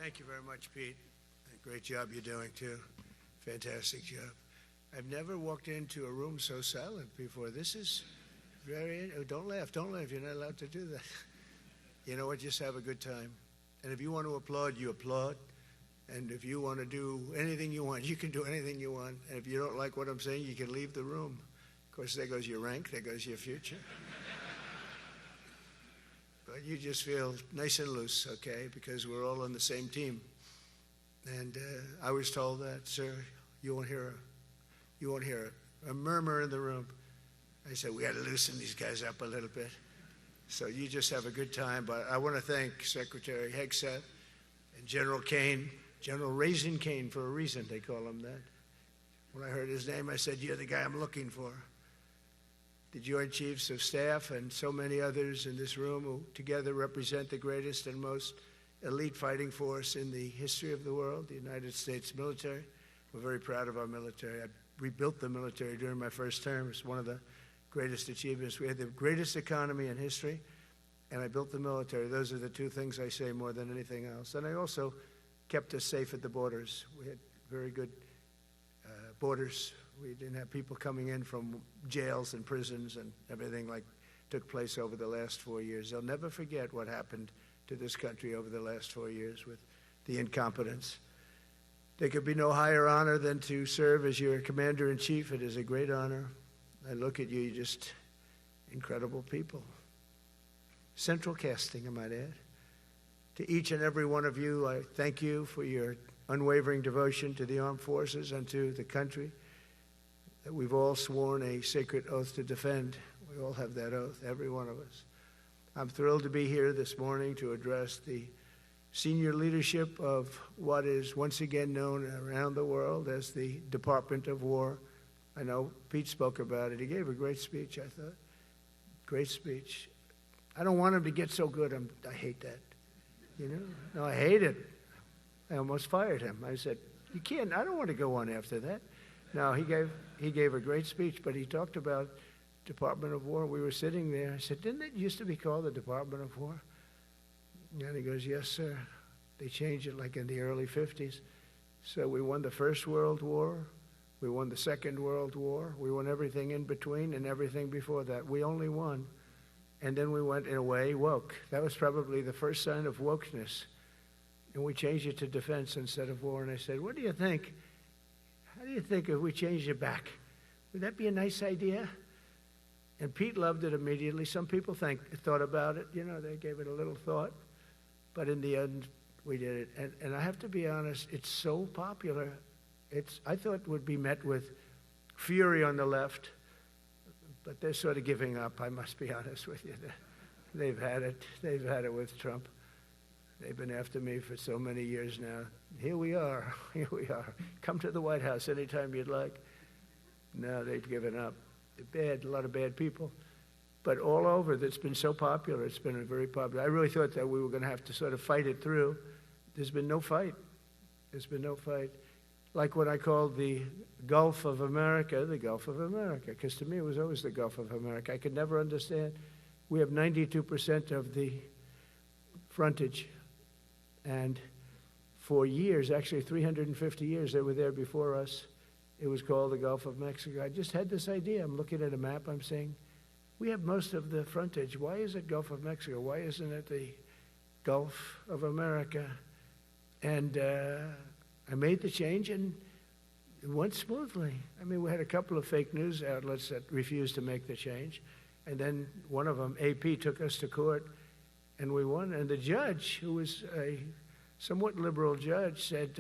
Thank you very much, Pete. Great job you're doing, too. Fantastic job. I've never walked into a room so silent before. This is very... Oh, don't laugh. Don't laugh. You're not allowed to do that. You know what? Just have a good time. And if you want to applaud, you applaud. And if you want to do anything you want, you can do anything you want. And if you don't like what I'm saying, you can leave the room. Of course, there goes your rank. There goes your future. But you just feel nice and loose, okay, because we're all on the same team. And I was told that, sir, you won't hear a murmur in the room. I said, we got to loosen these guys up a little bit. So you just have a good time. But I want to thank Secretary Hegseth and General Kane, General Raisin Kane for a reason, they call him that. When I heard his name, I said, you're the guy I'm looking for. The Joint Chiefs of Staff and so many others in this room who together represent the greatest and most elite fighting force in the history of the world, the United States military. We're very proud of our military. I rebuilt the military during my first term. It's one of the greatest achievements. We had the greatest economy in history, and I built the military. Those are the two things I say more than anything else. And I also kept us safe at the borders. We had very good borders. We didn't have people coming in from jails and prisons and everything like took place over the last 4 years. They'll never forget what happened to this country over the last 4 years with the incompetence. There could be no higher honor than to serve as your commander-in-chief. It is a great honor. I look at you, you're just incredible people. Central casting, I might add. To each and every one of you, I thank you for your unwavering devotion to the armed forces and to the country that we've all sworn a sacred oath to defend. We all have that oath, every one of us. I'm thrilled to be here this morning to address the senior leadership of what is once again known around the world as the Department of War. I know Pete spoke about it. He gave a great speech, I thought. Great speech. I don't want him to get so good. I hate that. You know? No, I hate it. I almost fired him. I said, you can't, I don't want to go on after that. No, he gave a great speech, but he talked about Department of War. We were sitting there. I said, didn't it used to be called the Department of War? And he goes, yes, sir. They changed it like in the early 50s. So we won the First World War. We won the Second World War. We won everything in between and everything before that. We only won. And then we went, in a way, woke. That was probably the first sign of wokeness. And we changed it to defense instead of war. And I said, what do you think? How do you think if we changed it back? Would that be a nice idea? And Pete loved it immediately. Some people thought about it. You know, they gave it a little thought. But in the end, we did it. And I have to be honest, it's so popular. I thought it would be met with fury on the left. But they're sort of giving up, I must be honest with you. They've had it. They've had it with Trump. They've been after me for so many years now. Here we are. Here we are. Come to the White House anytime you'd like. No, they've given up. They're bad, a lot of bad people. But all over, that's been so popular. It's been very popular. I really thought that we were going to have to sort of fight it through. There's been no fight. There's been no fight. Like what I called the Gulf of America, the Gulf of America, because to me it was always the Gulf of America. I could never understand. We have 92% of the frontage. And for years, actually 350 years, they were there before us. It was called the Gulf of Mexico. I just had this idea. I'm looking at a map. I'm saying, we have most of the frontage. Why is it Gulf of Mexico? Why isn't it the Gulf of America? And I made the change, and it went smoothly. I mean, we had a couple of fake news outlets that refused to make the change. And then one of them, AP, took us to court, and we won. And the judge, who was a somewhat liberal judge, said,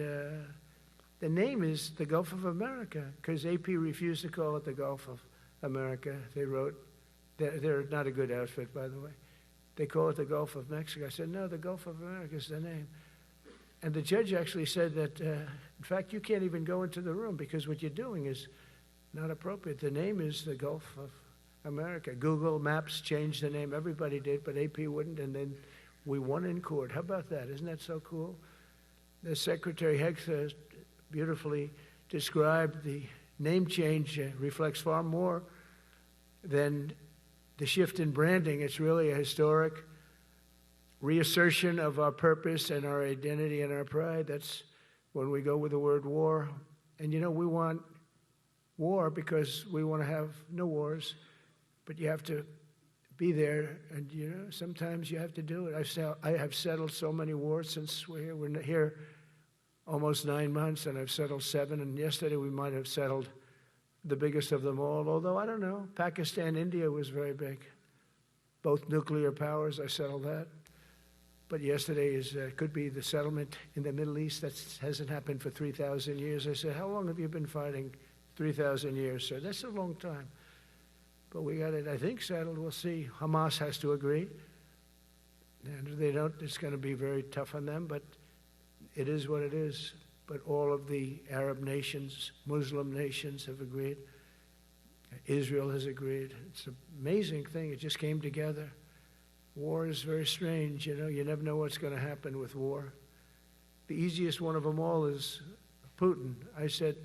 the name is the Gulf of America, because AP refused to call it the Gulf of America. They wrote, they're not a good outfit, by the way. They call it the Gulf of Mexico. I said, no, the Gulf of America is the name. And the judge actually said that, in fact, you can't even go into the room because what you're doing is not appropriate. The name is the Gulf of America. Google Maps changed the name. Everybody did, but AP wouldn't, and then we won in court. How about that? Isn't that so cool? The Secretary Hegseth beautifully described the name change reflects far more than the shift in branding. It's really a historic reassertion of our purpose and our identity and our pride. That's when we go with the word war. And we want war because we want to have no wars, but you have to be there, and sometimes you have to do it. I have settled so many wars since we're here almost 9 months, and I've settled 7, and yesterday we might have settled the biggest of them all, although I don't know. Pakistan, India was very big. Both nuclear powers, I settled that. But yesterday could be the settlement in the Middle East. That hasn't happened for 3,000 years. I said, how long have you been fighting? 3,000 years, sir. That's a long time. But we got it, I think, settled. We'll see. Hamas has to agree. And if they don't, it's going to be very tough on them, but it is what it is. But all of the Arab nations, Muslim nations have agreed. Israel has agreed. It's an amazing thing. It just came together. War is very strange. You never know what's going to happen with war. The easiest one of them all is Putin. I said,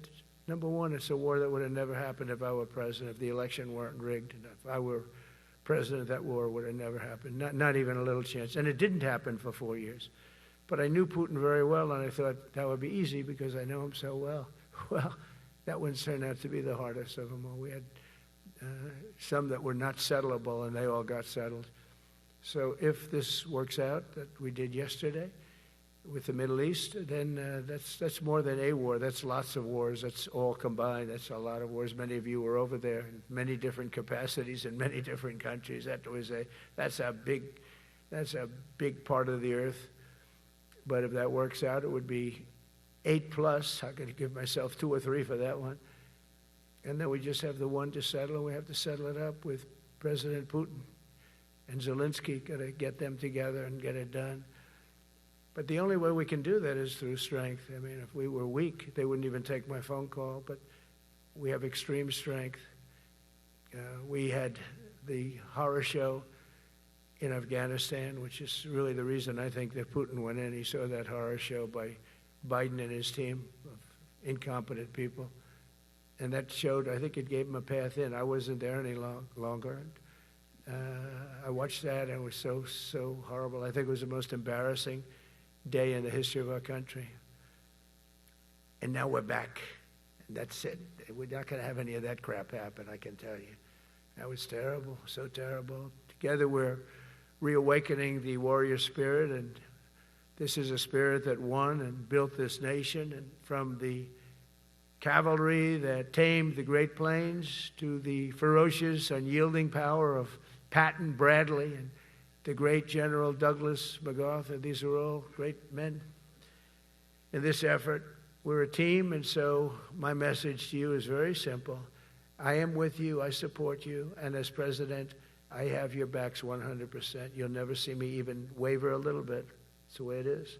number one, it's a war that would have never happened if I were president, if the election weren't rigged. If I were president, that war would have never happened, not even a little chance. And it didn't happen for 4 years. But I knew Putin very well, and I thought that would be easy because I know him so well. Well, that one turned out to be the hardest of them all. We had some that were not settlable, and they all got settled. So if this works out, that we did yesterday, with the Middle East, then that's more than a war. That's lots of wars. That's all combined. That's a lot of wars. Many of you were over there in many different capacities in many different countries. That's a big part of the earth. But if that works out, it would be 8+. I'm going to give myself 2 or 3 for that one. And then we just have the one to settle, and we have to settle it up with President Putin and Zelensky. Got to get them together and get it done. But the only way we can do that is through strength. I mean, if we were weak, they wouldn't even take my phone call. But we have extreme strength. We had the horror show in Afghanistan, which is really the reason I think that Putin went in. He saw that horror show by Biden and his team of incompetent people. And that showed, I think it gave him a path in. I wasn't there any longer. I watched that, and it was so horrible. I think it was the most embarrassing day in the history of our country. And now we're back. And that's it. We're not going to have any of that crap happen, I can tell you. That was terrible, so terrible. Together we're reawakening the warrior spirit, and this is a spirit that won and built this nation. And from the cavalry that tamed the Great Plains to the ferocious, unyielding power of Patton, Bradley, and the great General Douglas MacArthur. These are all great men. In this effort, we're a team, and so my message to you is very simple. I am with you, I support you, and as president, I have your backs 100%. You'll never see me even waver a little bit. It's the way it is.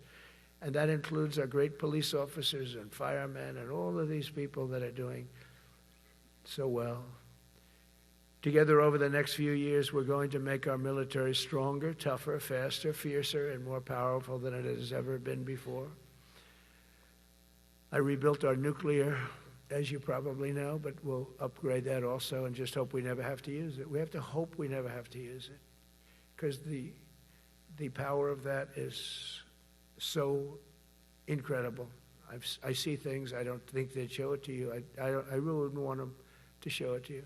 And that includes our great police officers and firemen and all of these people that are doing so well. Together over the next few years, we're going to make our military stronger, tougher, faster, fiercer, and more powerful than it has ever been before. I rebuilt our nuclear, as you probably know, but we'll upgrade that also and just hope we never have to use it. We have to hope we never have to use it, because the power of that is so incredible. I see things, I don't think they'd show it to you. I really wouldn't want them to show it to you.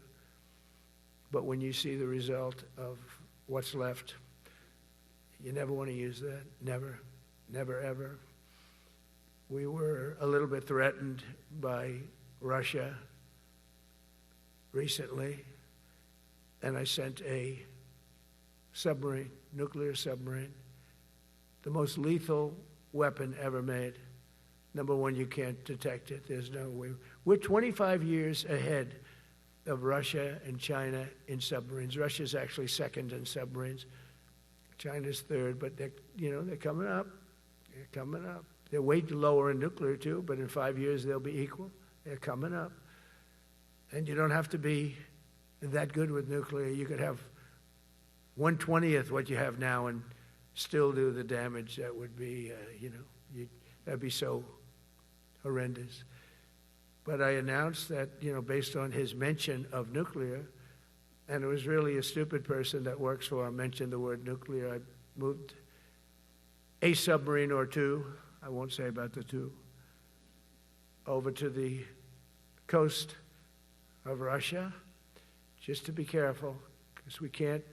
But when you see the result of what's left, you never want to use that. Never, never, ever. We were a little bit threatened by Russia recently, and I sent a submarine, nuclear submarine, the most lethal weapon ever made. Number one, you can't detect it. There's no way. We're 25 years ahead of Russia and China in submarines. Russia's actually second in submarines. China's third, but they're coming up. They're coming up. They're way lower in nuclear too, but in 5 years they'll be equal. They're coming up. And you don't have to be that good with nuclear. You could have 1/20th what you have now and still do the damage that would be, that'd be so horrendous. But I announced that, based on his mention of nuclear, and it was really a stupid person that works for him mentioned the word nuclear, I moved a submarine or two, I won't say about the two, over to the coast of Russia, just to be careful, because we can't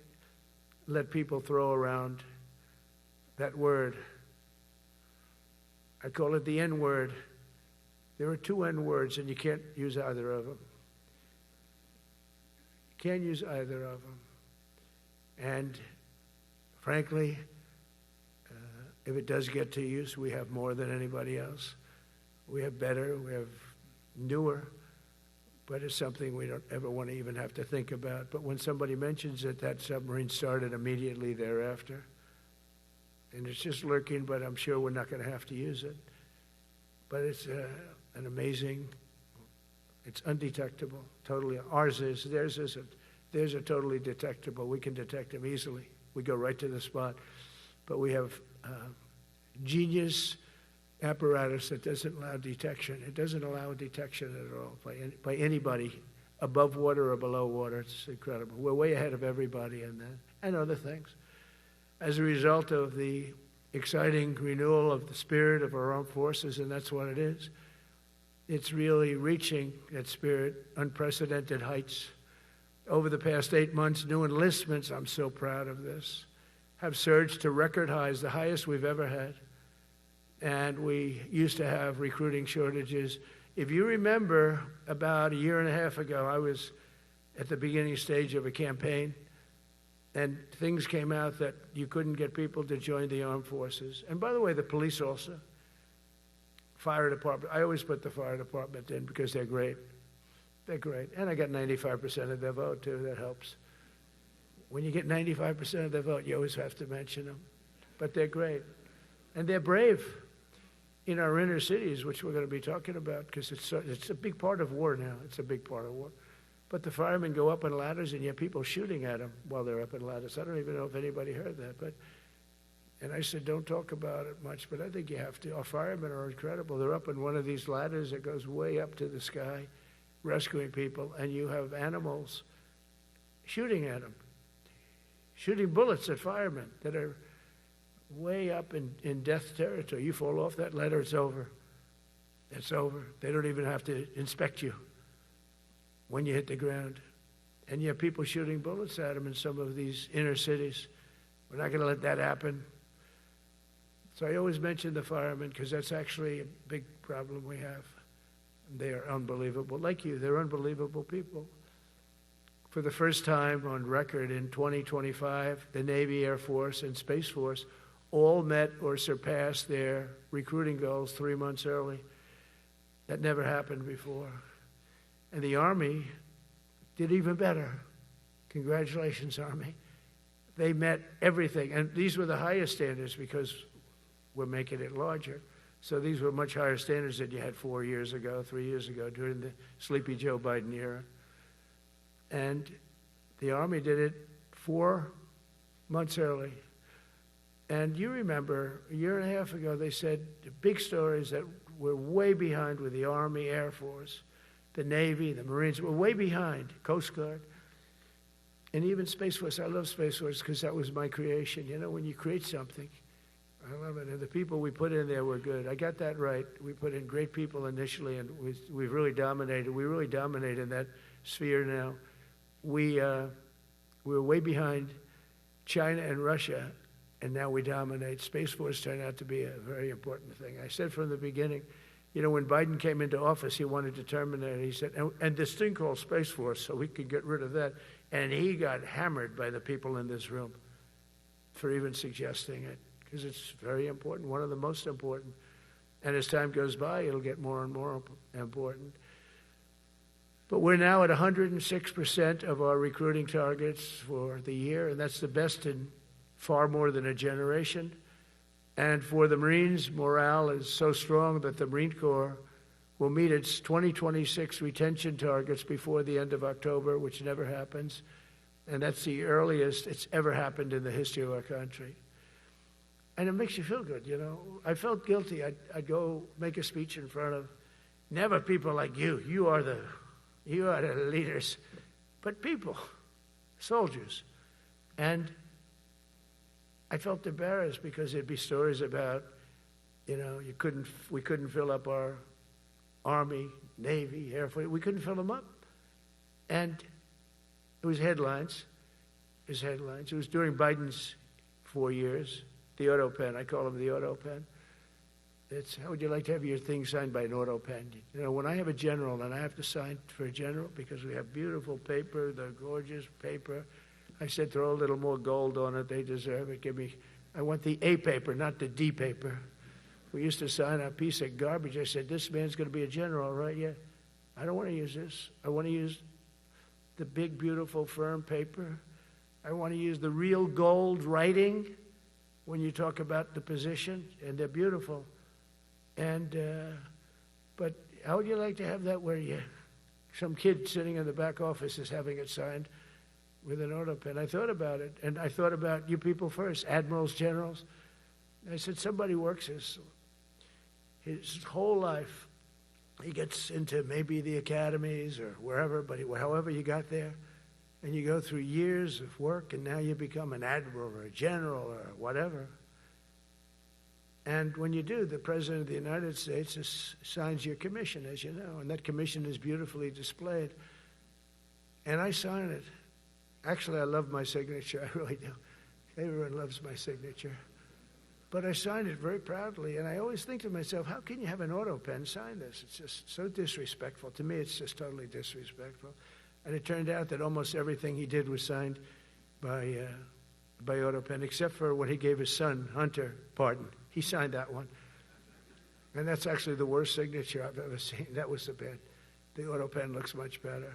let people throw around that word. I call it the N-word. There are two N-words, and you can't use either of them. You can't use either of them. And frankly, if it does get to use, we have more than anybody else. We have better, we have newer, but it's something we don't ever want to even have to think about. But when somebody mentions it, that submarine started immediately thereafter. And it's just lurking, but I'm sure we're not going to have to use it. But it's an amazing, it's undetectable, totally. Ours is, theirs isn't. Theirs are totally detectable. We can detect them easily. We go right to the spot. But we have genius apparatus that doesn't allow detection. It doesn't allow detection at all by anybody above water or below water. It's incredible. We're way ahead of everybody in that and other things. As a result of the exciting renewal of the spirit of our armed forces, and that's what it is. It's really reaching that spirit, unprecedented heights. Over the past 8 months, new enlistments, I'm so proud of this, have surged to record highs, the highest we've ever had. And we used to have recruiting shortages. If you remember, about a year and a half ago, I was at the beginning stage of a campaign, and things came out that you couldn't get people to join the armed forces. And by the way, the police also. Fire department. I always put the fire department in because they're great. They're great. And I got 95% of their vote, too. That helps. When you get 95% of their vote, you always have to mention them. But they're great. And they're brave in our inner cities, which we're going to be talking about, because it's a big part of war now. It's a big part of war. But the firemen go up in ladders, and you have people shooting at them while they're up in ladders. I don't even know if anybody heard that. And I said, don't talk about it much, but I think you have to. Our firemen are incredible. They're up in one of these ladders that goes way up to the sky, rescuing people, and you have animals shooting at them, shooting bullets at firemen that are way up in death territory. You fall off that ladder, it's over. It's over. They don't even have to inspect you when you hit the ground. And you have people shooting bullets at them in some of these inner cities. We're not going to let that happen. So I always mention the firemen because that's actually a big problem we have. They are unbelievable. Like you, they're unbelievable people. For the first time on record in 2025, the Navy, Air Force, and Space Force all met or surpassed their recruiting goals 3 months early. That never happened before. And the Army did even better. Congratulations, Army. They met everything. And these were the highest standards because we're making it larger. So these were much higher standards than you had 4 years ago, 3 years ago, during the sleepy Joe Biden era. And the Army did it 4 months early. And you remember, a year and a half ago, they said the big stories that we're way behind with the Army, Air Force, the Navy, the Marines. We're way behind, Coast Guard. And even Space Force. I love Space Force because that was my creation. You know, when you create something, I love it. And the people we put in there were good. I got that right. We put in great people initially, and we've really dominated. We really dominate in that sphere now. We're way behind China and Russia, and now we dominate. Space Force turned out to be a very important thing. I said from the beginning, you know, when Biden came into office, he wanted to terminate it. He said, and this thing called Space Force, so we could get rid of that. And he got hammered by the people in this room for even suggesting it, because it's very important, one of the most important. And as time goes by, it'll get more and more important. But we're now at 106% of our recruiting targets for the year, and that's the best in far more than a generation. And for the Marines, morale is so strong that the Marine Corps will meet its 2026 retention targets before the end of October, which never happens. And that's the earliest it's ever happened in the history of our country. And it makes you feel good, you know. I felt guilty. I'd go make a speech in front of never people like you. You are the leaders, but people, soldiers. And I felt embarrassed because there'd be stories about, we couldn't fill up our Army, Navy, Air Force. We couldn't fill them up. And it was headlines. It was during Biden's 4 years. The autopen, I call them the autopen. It's, how would you like to have your thing signed by an autopen? When I have a general and I have to sign for a general because we have beautiful paper, the gorgeous paper, I said throw a little more gold on it. They deserve it. I want the A paper, not the D paper. We used to sign a piece of garbage. I said, this man's going to be a general, right? Yeah. I don't want to use this. I want to use the big, beautiful, firm paper. I want to use the real gold writing when you talk about the position, and they're beautiful. And but how would you like to have that where some kid sitting in the back office is having it signed with an autopen? I thought about it, and I thought about you people first, admirals, generals. I said, somebody works his whole life. He gets into maybe the academies or wherever, but however you got there, and you go through years of work, and now you become an admiral or a general or whatever. And when you do, the President of the United States signs your commission, as you know, and that commission is beautifully displayed. And I sign it. Actually, I love my signature. I really do. Everyone loves my signature. But I signed it very proudly, and I always think to myself, how can you have an autopen sign this? It's just so disrespectful. To me, it's just totally disrespectful. And it turned out that almost everything he did was signed by autopen, except for when he gave his son, Hunter, pardon. He signed that one. And that's actually the worst signature I've ever seen. That was the bad. The autopen looks much better.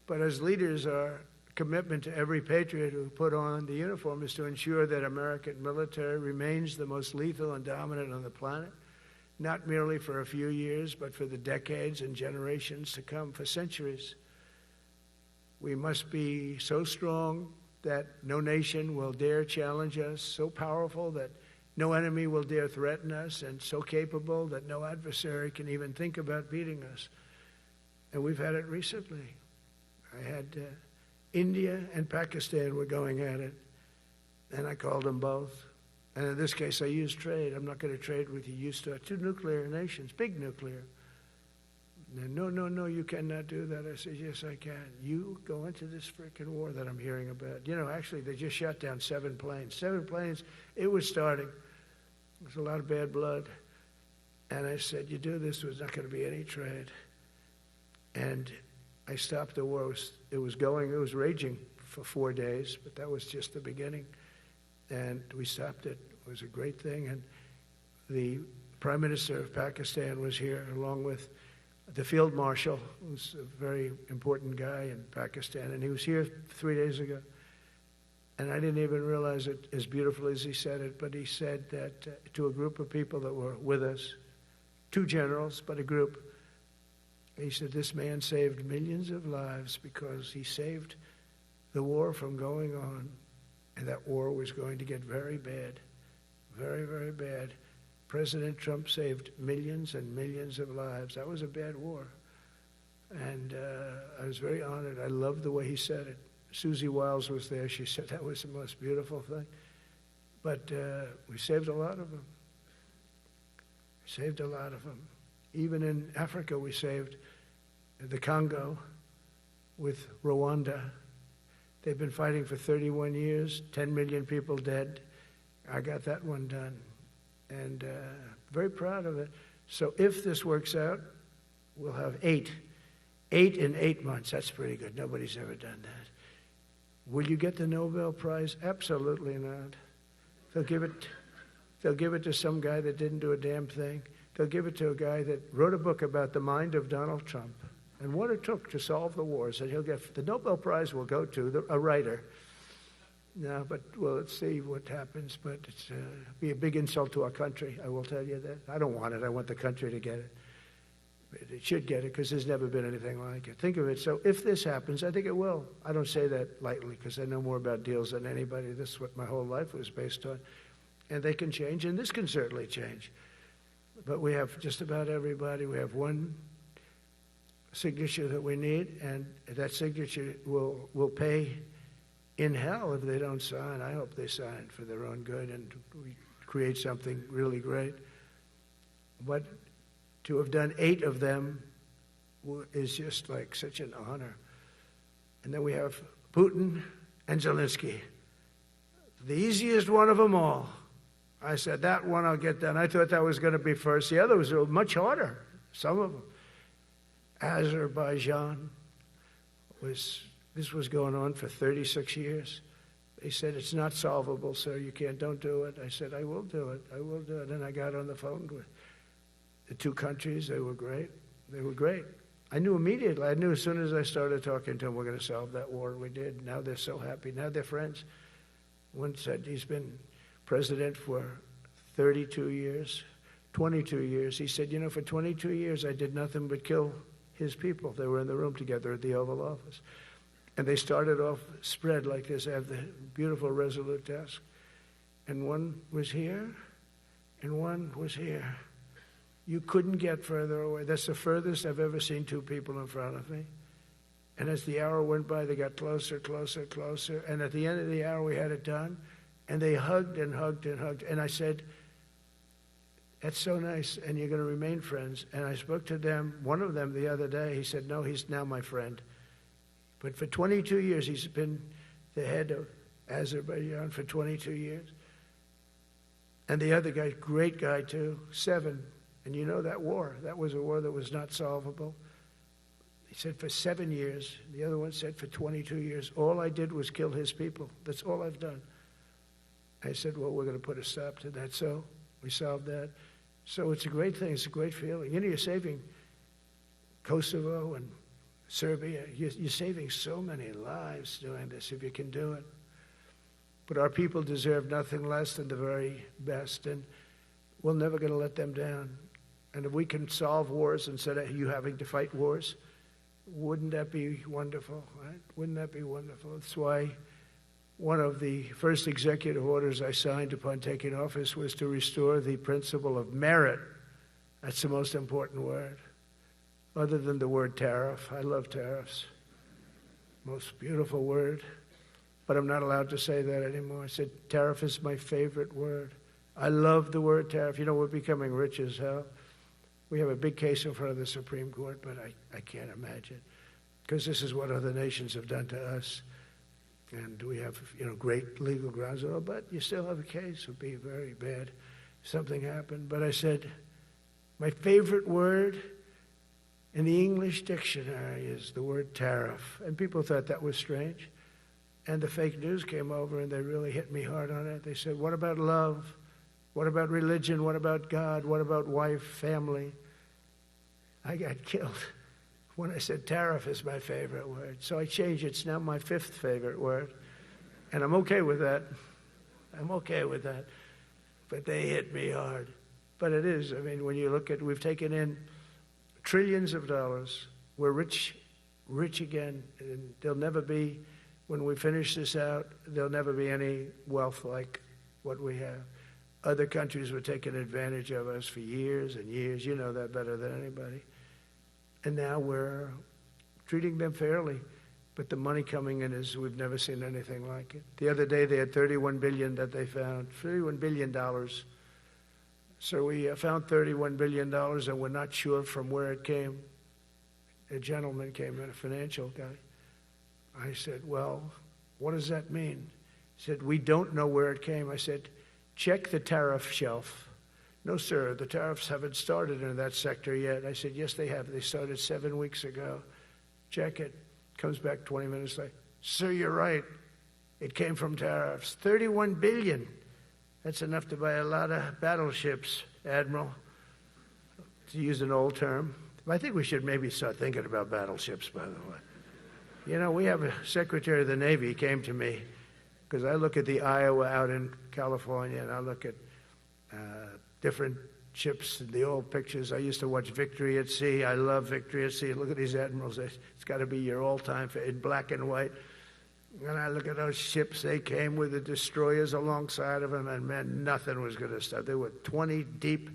But as leaders, our commitment to every patriot who put on the uniform is to ensure that American military remains the most lethal and dominant on the planet, not merely for a few years, but for the decades and generations to come, for centuries. We must be so strong that no nation will dare challenge us, so powerful that no enemy will dare threaten us, and so capable that no adversary can even think about beating us. And we've had it recently. I had India and Pakistan were going at it, and I called them both. And in this case, I used trade. I'm not going to trade with you. Used to two nuclear nations, big nuclear. And no, you cannot do that. I said, yes, I can. You go into this freaking war that I'm hearing about. Actually, they just shot down 7 planes. 7 planes, it was starting. There's a lot of bad blood. And I said, you do this, there's not going to be any trade. And I stopped the war. It was raging for 4 days, but that was just the beginning. And we stopped it. It was a great thing. And the Prime Minister of Pakistan was here, along with the Field Marshal, who's a very important guy in Pakistan, and he was here 3 days ago. And I didn't even realize it as beautiful as he said it, but he said that to a group of people that were with us, 2 generals, but a group, he said, this man saved millions of lives because he saved the war from going on, and that war was going to get very bad, very, very bad. President Trump saved millions and millions of lives. That was a bad war. And I was very honored. I loved the way he said it. Susie Wiles was there. She said that was the most beautiful thing. But we saved a lot of them. Saved a lot of them. Even in Africa, we saved the Congo with Rwanda. They've been fighting for 31 years, 10 million people dead. I got that one done. And very proud of it. So if this works out, we'll have 8 in 8 months. That's pretty good. Nobody's ever done that. Will you get the Nobel Prize? Absolutely not. They'll give it to some guy that didn't do a damn thing. They'll give it to a guy that wrote a book about the mind of Donald Trump and what it took to solve the wars. And he'll get the Nobel Prize will go to a writer. No, but let's see what happens. But it's be a big insult to our country. I will tell you that. I don't want it. I want the country to get it. But it should get it because there's never been anything like it. Think of it. So if this happens, I think it will. I don't say that lightly because I know more about deals than anybody. This is what my whole life was based on. And they can change, and this can certainly change. But we have just about everybody. We have one signature that we need, and that signature will pay in hell if they don't sign. I hope they sign for their own good and we create something really great. But to have done 8 of them is just like such an honor. And then we have Putin and Zelensky. The easiest one of them all. I said, that one I'll get done. I thought that was going to be first. The others were much harder, some of them. Azerbaijan this was going on for 36 years. They said, it's not solvable, sir. Don't do it. I said, I will do it. I will do it. And I got on the phone with the 2 countries. They were great. They were great. I knew immediately. I knew as soon as I started talking to them, we're going to solve that war. We did. Now they're so happy. Now they're friends. One said he's been president for 32 years, 22 years. He said, for 22 years, I did nothing but kill his people. They were in the room together at the Oval Office. And they started off spread like this. I have the beautiful Resolute desk. And one was here, and one was here. You couldn't get further away. That's the furthest I've ever seen 2 people in front of me. And as the hour went by, they got closer, closer, closer. And at the end of the hour, we had it done. And they hugged and hugged and hugged. And I said, that's so nice, and you're going to remain friends. And I spoke to them, one of them the other day. He said, no, he's now my friend. But for 22 years, he's been the head of Azerbaijan for 22 years. And the other guy, great guy too, 7. And you know that war, that was a war that was not solvable. He said for 7 years. The other one said for 22 years. All I did was kill his people. That's all I've done. I said, well, we're going to put a stop to that. So we solved that. So it's a great thing. It's a great feeling. You're saving Kosovo and Serbia. You're saving so many lives doing this if you can do it. But our people deserve nothing less than the very best, and we're never going to let them down. And if we can solve wars instead of you having to fight wars, wouldn't that be wonderful, right? Wouldn't that be wonderful? That's why one of the first executive orders I signed upon taking office was to restore the principle of merit. That's the most important word, other than the word tariff. I love tariffs. Most beautiful word. But I'm not allowed to say that anymore. I said tariff is my favorite word. I love the word tariff. We're becoming rich as hell. We have a big case in front of the Supreme Court, but I can't imagine. Because this is what other nations have done to us. And we have, great legal grounds and all, but you still have a case. It would be very bad if something happened. But I said, my favorite word in the English dictionary is the word tariff. And people thought that was strange. And the fake news came over and they really hit me hard on it. They said, what about love? What about religion? What about God? What about wife, family? I got killed when I said tariff is my favorite word. So I changed it. It's now my 5th favorite word. And I'm okay with that. I'm okay with that. But they hit me hard. But it is. When you look at, we've taken in trillions of dollars. We're rich again. And there'll never be, when we finish this out, there'll never be any wealth like what we have. Other countries were taking advantage of us for years and years. You know that better than anybody. And now we're treating them fairly. But the money coming in is, we've never seen anything like it. The other day they had $31 billion that they found, $31 billion. So we found $31 billion and we're not sure from where it came. A gentleman came in, a financial guy. I said, well, what does that mean? He said, we don't know where it came. I said, check the tariff shelf. No, sir, the tariffs haven't started in that sector yet. I said, yes, they have. They started 7 weeks ago. Check it. Comes back 20 minutes later. Sir, you're right. It came from tariffs. $31 billion. That's enough to buy a lot of battleships, Admiral, to use an old term. I think we should maybe start thinking about battleships, by the way. We have a Secretary of the Navy came to me, because I look at the Iowa out in California, and I look at different ships and the old pictures. I used to watch Victory at Sea. I love Victory at Sea. Look at these admirals. It's got to be your all-time in black and white. And I look at those ships. They came with the destroyers alongside of them, and man, nothing was going to stop. They were 20 deep,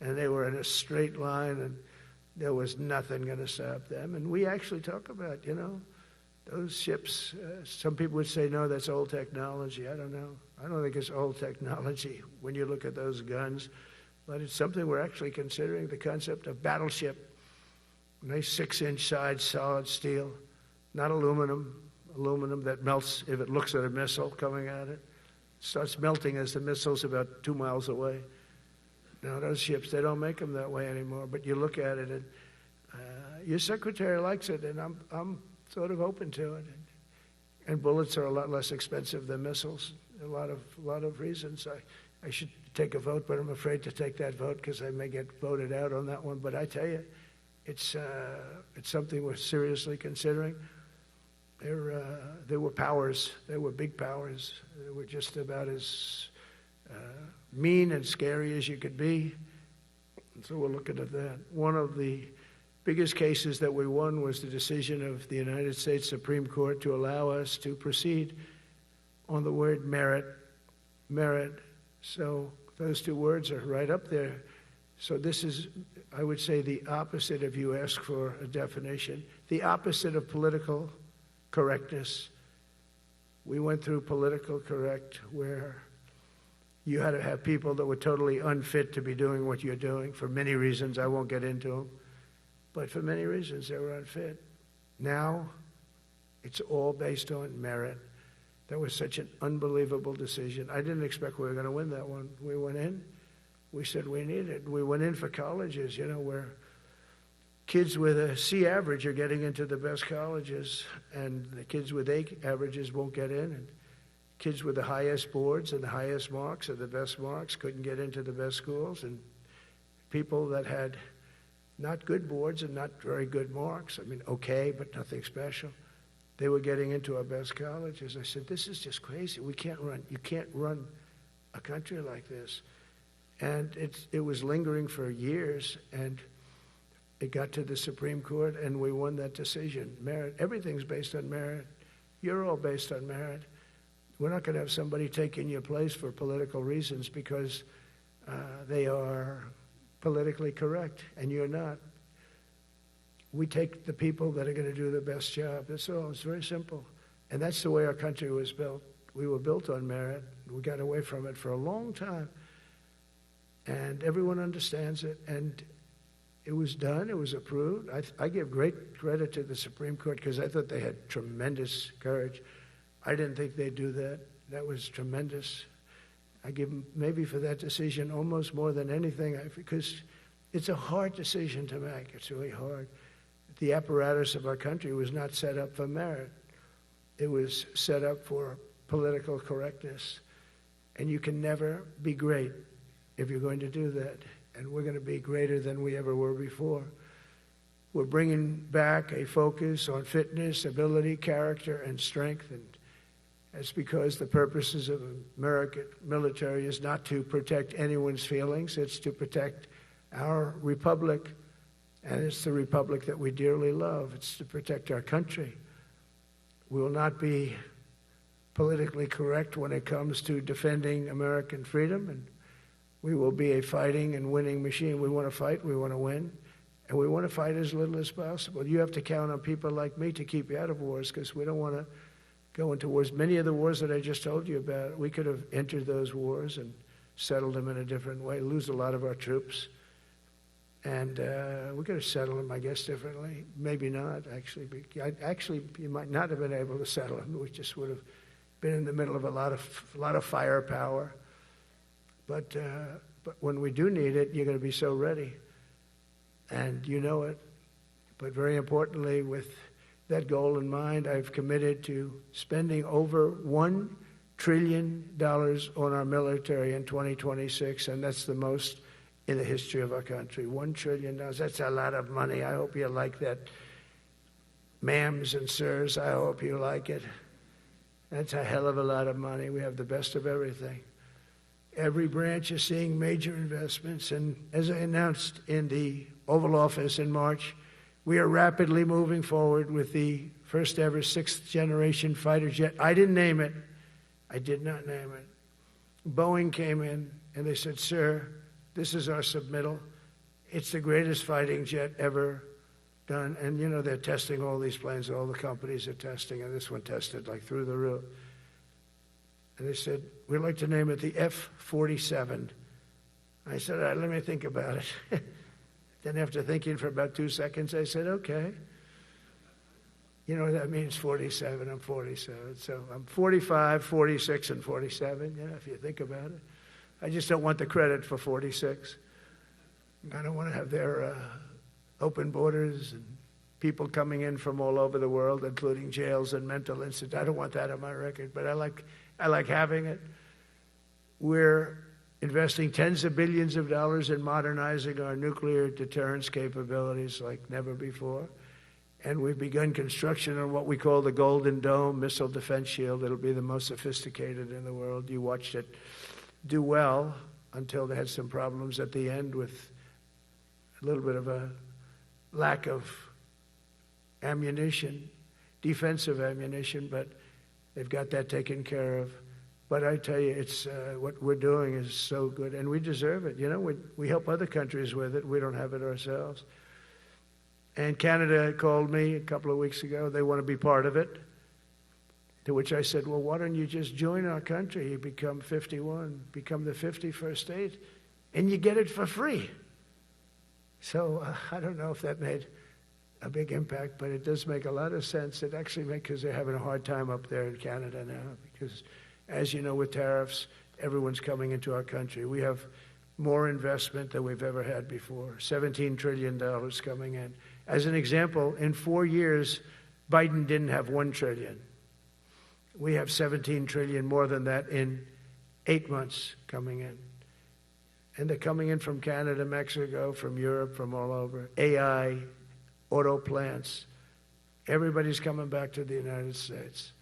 and they were in a straight line, and there was nothing going to stop them. And we actually talk about, Those ships, some people would say, no, that's old technology. I don't know. I don't think it's old technology when you look at those guns, but it's something we're actually considering, the concept of battleship. Nice 6-inch sides, solid steel, not aluminum that melts if it looks at a missile coming at it. Starts melting as the missile's about 2 miles away. Now, those ships, they don't make them that way anymore, but you look at it, and your secretary likes it, and I'm sort of open to it. And bullets are a lot less expensive than missiles. A lot of reasons. I should take a vote, but I'm afraid to take that vote because I may get voted out on that one. But I tell you, it's something we're seriously considering. There were powers. There were big powers. They were just about as mean and scary as you could be. And so we're looking at that. One of the biggest cases that we won was the decision of the United States Supreme Court to allow us to proceed on the word merit. So those two words are right up there. So this is, I would say, the opposite, if you ask for a definition, the opposite of political correctness. We went through political correct, where you had to have people that were totally unfit to be doing what you're doing for many reasons. I won't get into them. But for many reasons, they were unfit. Now, it's all based on merit. That was such an unbelievable decision. I didn't expect we were going to win that one. We went in. We said we needed it. We went in for colleges, where kids with a C average are getting into the best colleges, and the kids with A averages won't get in, and kids with the highest boards and the highest marks or the best marks couldn't get into the best schools, and people that had not good boards and not very good marks, okay, but nothing special, they were getting into our best colleges. I said, this is just crazy. You can't run a country like this. And it was lingering for years, and it got to the Supreme Court, and we won that decision. Merit, everything's based on merit. You're all based on merit. We're not going to have somebody taking your place for political reasons because they are politically correct, and you're not. We take the people that are going to do the best job. That's all. It's very simple. And that's the way our country was built. We were built on merit. We got away from it for a long time. And everyone understands it. And it was done. It was approved. I give great credit to the Supreme Court because I thought they had tremendous courage. I didn't think they'd do that. That was tremendous. I give them maybe for that decision almost more than anything because it's a hard decision to make. It's really hard. The apparatus of our country was not set up for merit. It was set up for political correctness. And you can never be great if you're going to do that. And we're going to be greater than we ever were before. We're bringing back a focus on fitness, ability, character, and strength. And that's because the purposes of American military is not to protect anyone's feelings. It's to protect our republic. And it's the republic that we dearly love. It's to protect our country. We will not be politically correct when it comes to defending American freedom, and we will be a fighting and winning machine. We want to fight, we want to win, and we want to fight as little as possible. You have to count on people like me to keep you out of wars because we don't want to go into wars. Many of the wars that I just told you about, we could have entered those wars and settled them in a different way, lose a lot of our troops. And we could have settled them, I guess, differently. Maybe not, actually. Actually, you might not have been able to settle them. We just would have been in the middle of a lot of firepower. But when we do need it, you're going to be so ready. And you know it. But very importantly, with that goal in mind, I've committed to spending over $1 trillion on our military in 2026, and that's the most in the history of our country. $1 trillion. That's a lot of money. I hope you like that. Ma'ams and sirs, I hope you like it. That's a hell of a lot of money. We have the best of everything. Every branch is seeing major investments. And as I announced in the Oval Office in March, we are rapidly moving forward with the first ever 6th generation fighter jet. I didn't name it. I did not name it. Boeing came in and they said, sir, this is our submittal. It's the greatest fighting jet ever done. And, you know, they're testing all these planes. All the companies are testing, and this one tested like through the roof. And they said, we'd like to name it the F-47. I said, all right, let me think about it. Then after thinking for about 2 seconds, I said, okay. You know what that means, 47, I'm 47. So I'm 45, 46, and 47, you know, if you think about it. I just don't want the credit for 46. I don't want to have their open borders and people coming in from all over the world, including jails and mental institutes. I don't want that on my record, but I like having it. We're investing tens of billions of dollars in modernizing our nuclear deterrence capabilities like never before. And we've begun construction on what we call the Golden Dome missile defense shield. It'll be the most sophisticated in the world. You watched it do well until they had some problems at the end with a little bit of a lack of ammunition, defensive ammunition, but they've got that taken care of. But I tell you, it's what we're doing is so good, and we deserve it. You know, we help other countries with it. We don't have it ourselves. And Canada called me a couple of weeks ago. They want to be part of it. To which I said, well, why don't you just join our country? You become 51, become the 51st state, and you get it for free. So I don't know if that made a big impact, but it does make a lot of sense. It actually makes, because they're having a hard time up there in Canada now, because as you know, with tariffs, everyone's coming into our country. We have more investment than we've ever had before, $17 trillion coming in. As an example, in 4 years, Biden didn't have $1 trillion. We have $17 trillion more than that in 8 months coming in. And they're coming in from Canada, Mexico, from Europe, from all over. AI, auto plants. Everybody's coming back to the United States.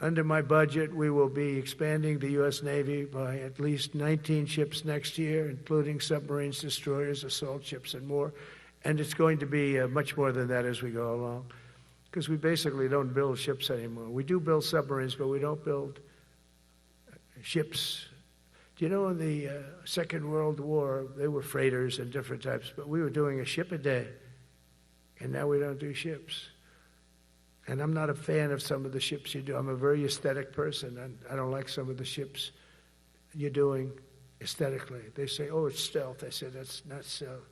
Under my budget, we will be expanding the U.S. Navy by at least 19 ships next year, including submarines, destroyers, assault ships, and more. And it's going to be much more than that as we go along, because we basically don't build ships anymore. We do build submarines, but we don't build ships. Do you know in the Second World War, they were freighters and different types, but we were doing a ship a day, and now we don't do ships. And I'm not a fan of some of the ships you do. I'm a very aesthetic person, and I don't like some of the ships you're doing aesthetically. They say, oh, it's stealth. I say, that's not stealth.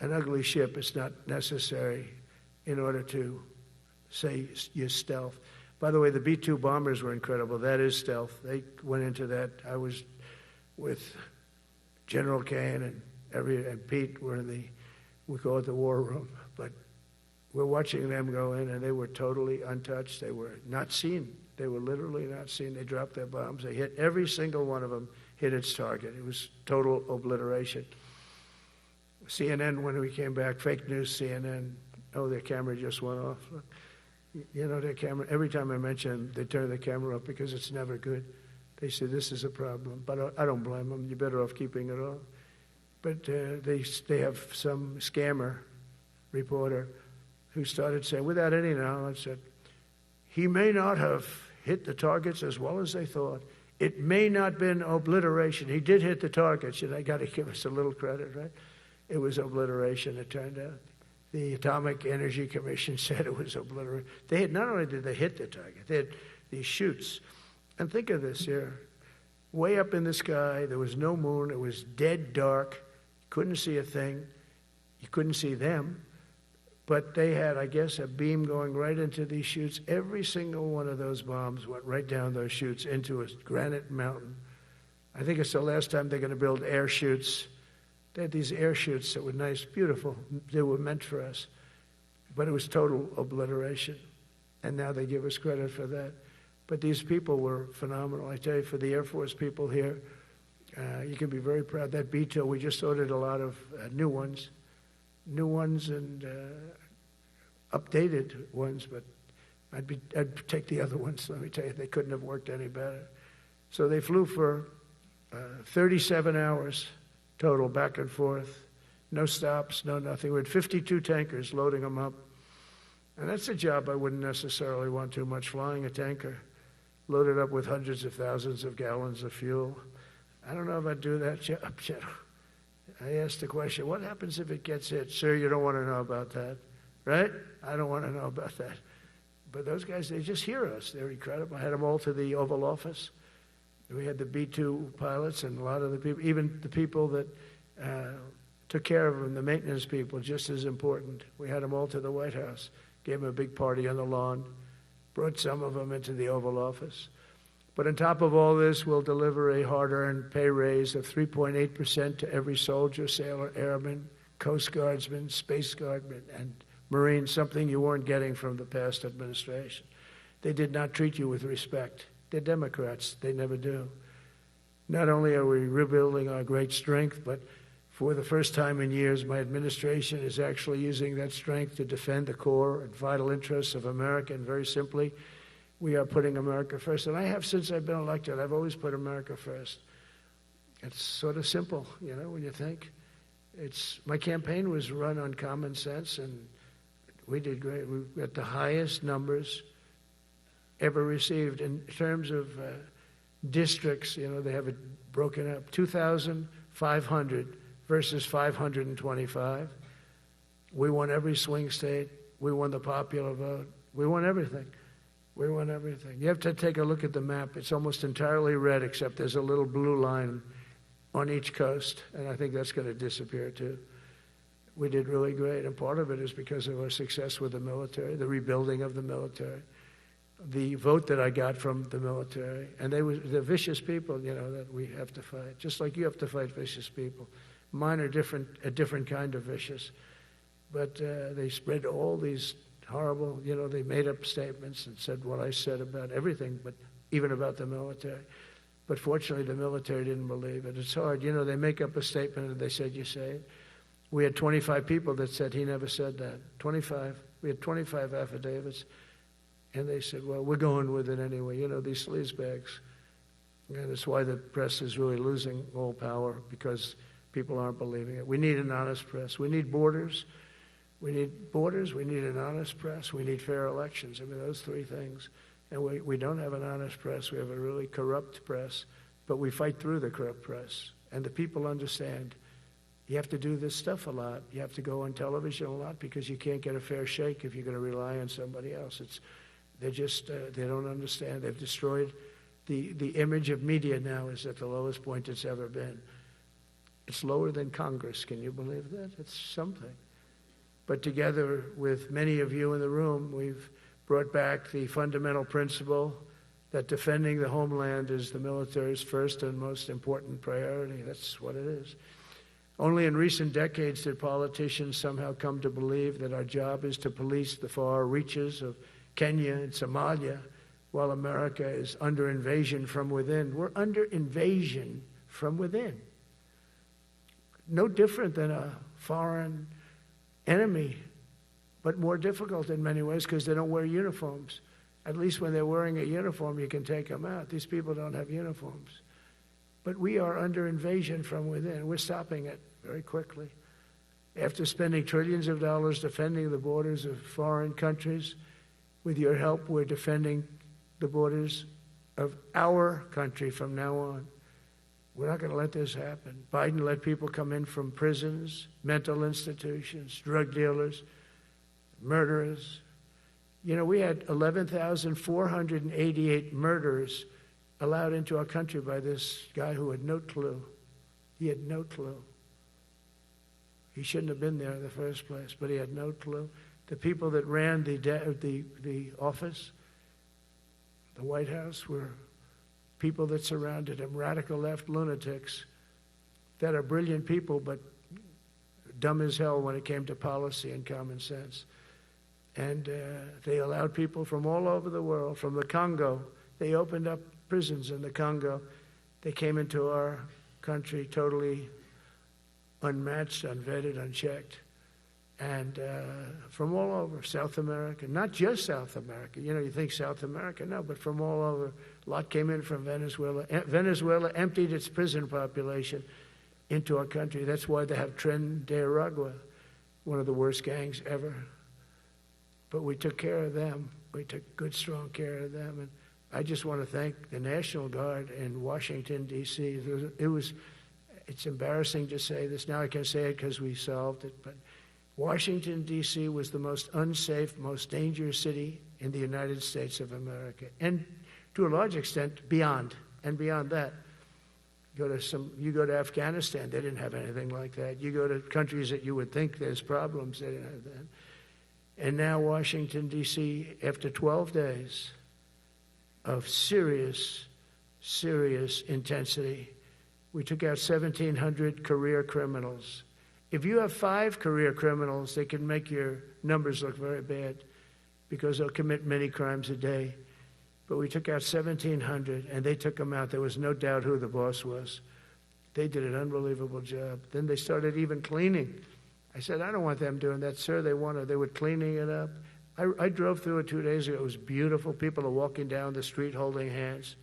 An ugly ship is not necessary in order to say you're stealth. By the way, the B-2 bombers were incredible. That is stealth. They went into that. I was with General Kane and Pete were in we call it the war room, but we're watching them go in, and they were totally untouched. They were not seen. They were literally not seen. They dropped their bombs. They hit every single one of them, hit its target. It was total obliteration. CNN, when we came back, fake news CNN, oh, their camera just went off. You know, their camera, every time I mention they turn the camera off because it's never good. They say, this is a problem. But I don't blame them. You're better off keeping it off. But they have some scammer reporter who started saying, without any knowledge, that he may not have hit the targets as well as they thought. It may not have been obliteration. He did hit the targets, and I got to give us a little credit, right? It was obliteration, it turned out. The Atomic Energy Commission said it was obliteration. Not only did they hit the target, they had these chutes. And think of this here. Way up in the sky, there was no moon. It was dead dark. You couldn't see a thing. You couldn't see them. But they had, I guess, a beam going right into these chutes. Every single one of those bombs went right down those chutes into a granite mountain. I think it's the last time they're going to build air chutes. They had these air chutes that were nice, beautiful. They were meant for us. But it was total obliteration. And now they give us credit for that. But these people were phenomenal. I tell you, for the Air Force people here, you can be very proud. That B-2, we just ordered a lot of new ones and updated ones, but I'd take the other ones. Let me tell you, they couldn't have worked any better. So they flew for 37 hours total, back and forth, no stops, no nothing. We had 52 tankers loading them up. And that's a job I wouldn't necessarily want too much, flying a tanker, loaded up with hundreds of thousands of gallons of fuel. I don't know if I'd do that job. I asked the question, what happens if it gets hit? Sir, you don't want to know about that, right? I don't want to know about that. But those guys, they just hear us. They're incredible. I had them all to the Oval Office. We had the B-2 pilots and a lot of the people, even the people that took care of them, the maintenance people, just as important. We had them all to the White House, gave them a big party on the lawn, brought some of them into the Oval Office. But on top of all this, we'll deliver a hard-earned pay raise of 3.8% to every soldier, sailor, airman, Coast Guardsman, Space Guardman, and Marine, something you weren't getting from the past administration. They did not treat you with respect. They're Democrats. They never do. Not only are we rebuilding our great strength, but for the first time in years, my administration is actually using that strength to defend the core and vital interests of America. And very simply, we are putting America first. And I have since I've been elected. I've always put America first. It's sort of simple, you know, when you think. My campaign was run on common sense, and we did great. We got the highest numbers ever received in terms of districts. You know, they have it broken up, 2,500 versus 525. We won every swing state. We won the popular vote. We won everything. We won everything. You have to take a look at the map. It's almost entirely red, except there's a little blue line on each coast, and I think that's going to disappear too. We did really great, and part of it is because of our success with the military, the rebuilding of the military, the vote that I got from the military, and they're vicious people, you know, that we have to fight, just like you have to fight vicious people. Mine are a different kind of vicious, but they spread all these horrible, you know, they made up statements and said what I said about everything, but even about the military. But fortunately, the military didn't believe it. It's hard. You know, they make up a statement and they said, you say it. We had 25 people that said he never said that. 25. We had 25 affidavits. And they said, well, we're going with it anyway. You know, these sleazebags. And it's why the press is really losing all power, because people aren't believing it. We need an honest press. We need borders. We need borders, we need an honest press, we need fair elections. I mean, those three things. And we don't have an honest press. We have a really corrupt press, but we fight through the corrupt press. And the people understand you have to do this stuff a lot. You have to go on television a lot because you can't get a fair shake if you're going to rely on somebody else. They don't understand. They've destroyed the image of media now is at the lowest point it's ever been. It's lower than Congress. Can you believe that? It's something. But together with many of you in the room, we've brought back the fundamental principle that defending the homeland is the military's first and most important priority. That's what it is. Only in recent decades did politicians somehow come to believe that our job is to police the far reaches of Kenya and Somalia while America is under invasion from within. We're under invasion from within. No different than a foreign enemy, but more difficult in many ways because they don't wear uniforms. At least when they're wearing a uniform, you can take them out. These people don't have uniforms. But we are under invasion from within. We're stopping it very quickly. After spending trillions of dollars defending the borders of foreign countries, with your help, we're defending the borders of our country from now on. We're not going to let this happen. Biden let people come in from prisons, mental institutions, drug dealers, murderers. You know, we had 11,488 murderers allowed into our country by this guy who had no clue. He had no clue. He shouldn't have been there in the first place, but he had no clue. The people that ran the office, the White House, were people that surrounded him, radical left lunatics that are brilliant people, but dumb as hell when it came to policy and common sense. And they allowed people from all over the world, from the Congo. They opened up prisons in the Congo. They came into our country totally unmatched, unvetted, unchecked. And from all over, South America, not just South America. You know, you think South America, no, but from all over. A lot came in from Venezuela. Venezuela emptied its prison population into our country. That's why they have Tren de Aragua, one of the worst gangs ever. But we took care of them. We took good, strong care of them. And I just want to thank the National Guard in Washington, D.C. It was It's embarrassing to say this. Now I can say it because we solved it, but Washington, D.C. was the most unsafe, most dangerous city in the United States of America, and to a large extent, beyond. And beyond that, you go to Afghanistan, they didn't have anything like that. You go to countries that you would think there's problems, they didn't have that. And now Washington, D.C., after 12 days of serious, serious intensity, we took out 1,700 career criminals. If you have 5 career criminals, they can make your numbers look very bad because they'll commit many crimes a day. But we took out 1,700, and they took them out. There was no doubt who the boss was. They did an unbelievable job. Then they started even cleaning. I said, I don't want them doing that, sir. They were cleaning it up. I drove through it 2 days ago. It was beautiful. People are walking down the street holding hands,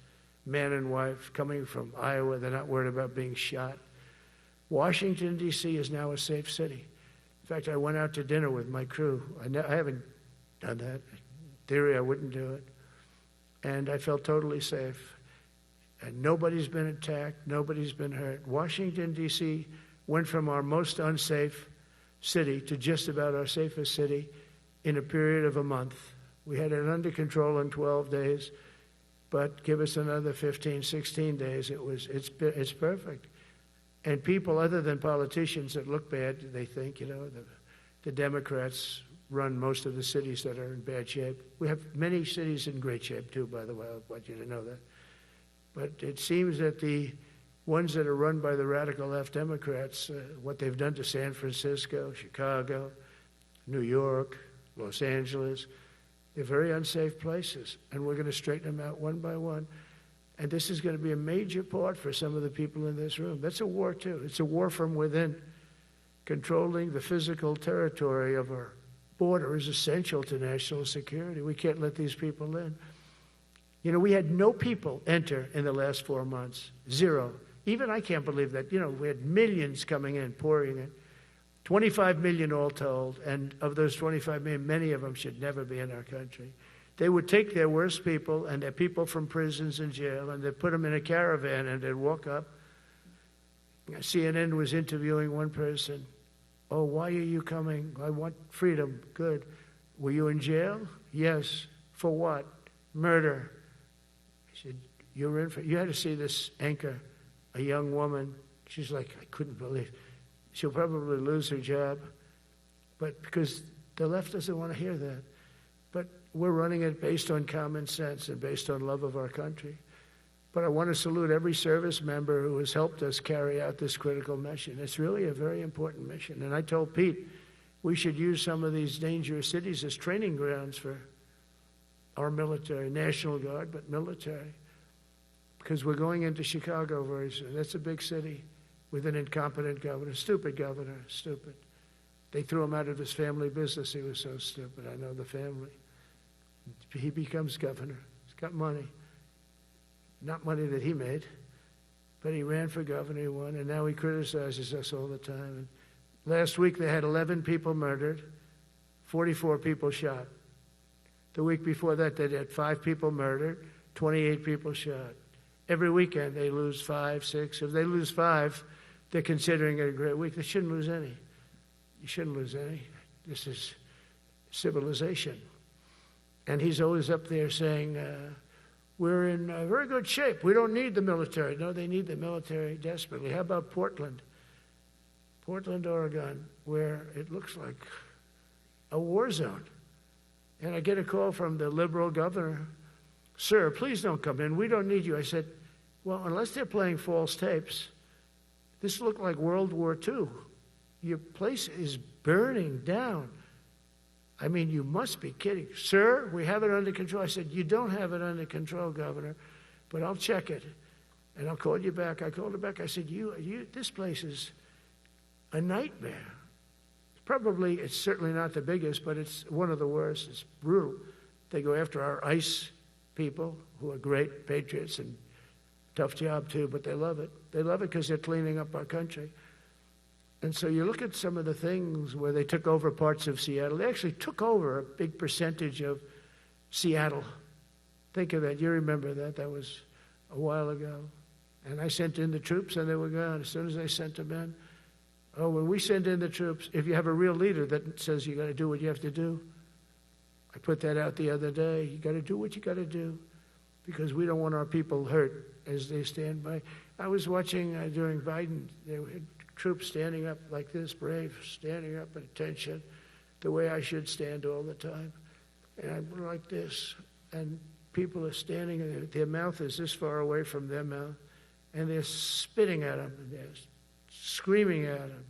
man and wife, coming from Iowa. They're not worried about being shot. Washington, D.C. is now a safe city. In fact, I went out to dinner with my crew. I haven't done that. In theory, I wouldn't do it. And I felt totally safe. And nobody's been attacked. Nobody's been hurt. Washington, D.C. went from our most unsafe city to just about our safest city in a period of a month. We had it under control in 12 days, but give us another 15, 16 days. It's perfect. And people other than politicians that look bad, they think, the Democrats run most of the cities that are in bad shape. We have many cities in great shape too, by the way. I want you to know that. But it seems that the ones that are run by the radical left Democrats, what they've done to San Francisco, Chicago, New York, Los Angeles, they're very unsafe places. And we're going to straighten them out one by one. And this is going to be a major part for some of the people in this room. That's a war too. It's a war from within. Controlling the physical territory of our border is essential to national security. We can't let these people in. We had no people enter in the last 4 months. 0. Even I can't believe that. We had millions coming in, pouring in. 25 million all told. And of those 25 million, many of them should never be in our country. They would take their worst people and their people from prisons and jail, and they'd put them in a caravan and they'd walk up. CNN was interviewing one person. Oh, why are you coming? I want freedom. Good. Were you in jail? Yes. For what? Murder. He said, you had to see this anchor, a young woman. She's like, I couldn't believe. She'll probably lose her job. But because the left doesn't want to hear that. But we're running it based on common sense and based on love of our country. But I want to salute every service member who has helped us carry out this critical mission. It's really a very important mission. And I told Pete we should use some of these dangerous cities as training grounds for our military, National Guard, but military. Because we're going into Chicago very soon. That's a big city with an incompetent governor. Stupid governor, stupid. They threw him out of his family business. He was so stupid. I know the family. He becomes governor. He's got money. Not money that he made, but he ran for governor, he won, and now he criticizes us all the time. And last week they had 11 people murdered, 44 people shot. The week before that they had 5 people murdered, 28 people shot. Every weekend they lose 5, 6. If they lose 5, they're considering it a great week. They shouldn't lose any. You shouldn't lose any. This is civilization. And he's always up there saying, we're in very good shape. We don't need the military. No, they need the military desperately. How about Portland? Portland, Oregon, where it looks like a war zone. And I get a call from the liberal governor. Sir, please don't come in. We don't need you. I said, well, unless they're playing false tapes, this looked like World War II. Your place is burning down. I mean, you must be kidding. Sir, we have it under control. I said, you don't have it under control, Governor, but I'll check it, and I'll call you back. I called her back. I said, this place is a nightmare. It's certainly not the biggest, but it's one of the worst. It's brutal. They go after our ICE people, who are great patriots and tough job too, but they love it. They love it because they're cleaning up our country. And so you look at some of the things where they took over parts of Seattle. They actually took over a big percentage of Seattle. Think of that. You remember that. That was a while ago. And I sent in the troops, and they were gone. As soon as I sent them in, when we send in the troops, if you have a real leader that says you got to do what you have to do, I put that out the other day. You got to do what you got to do, because we don't want our people hurt as they stand by. I was watching during Biden, there were troops standing up like this, brave, standing up at attention, the way I should stand all the time. And I'm like this, and people are standing, and their mouth is this far away from their mouth, and they're spitting at them, and they're screaming at them.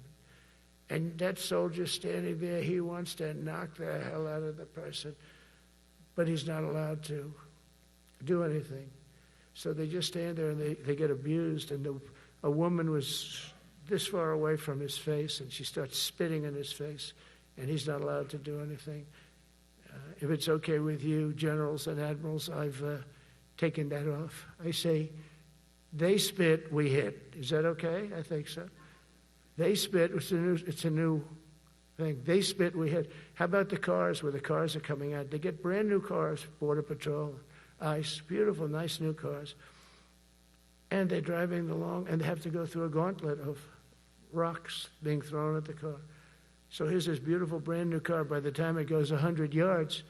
And that soldier standing there, he wants to knock the hell out of the person, but he's not allowed to do anything. So they just stand there, and they get abused. And a woman was this far away from his face, and she starts spitting in his face, and he's not allowed to do anything. If it's okay with you, generals and admirals, I've taken that off. I say, they spit, we hit. Is that okay? I think so. They spit, it's a new thing. They spit, we hit. How about the cars, where the cars are coming out? They get brand new cars, Border Patrol, ICE, beautiful, nice new cars. And they're driving along, and they have to go through a gauntlet of rocks being thrown at the car. So here's this beautiful brand new car. By the time it goes 100 yards,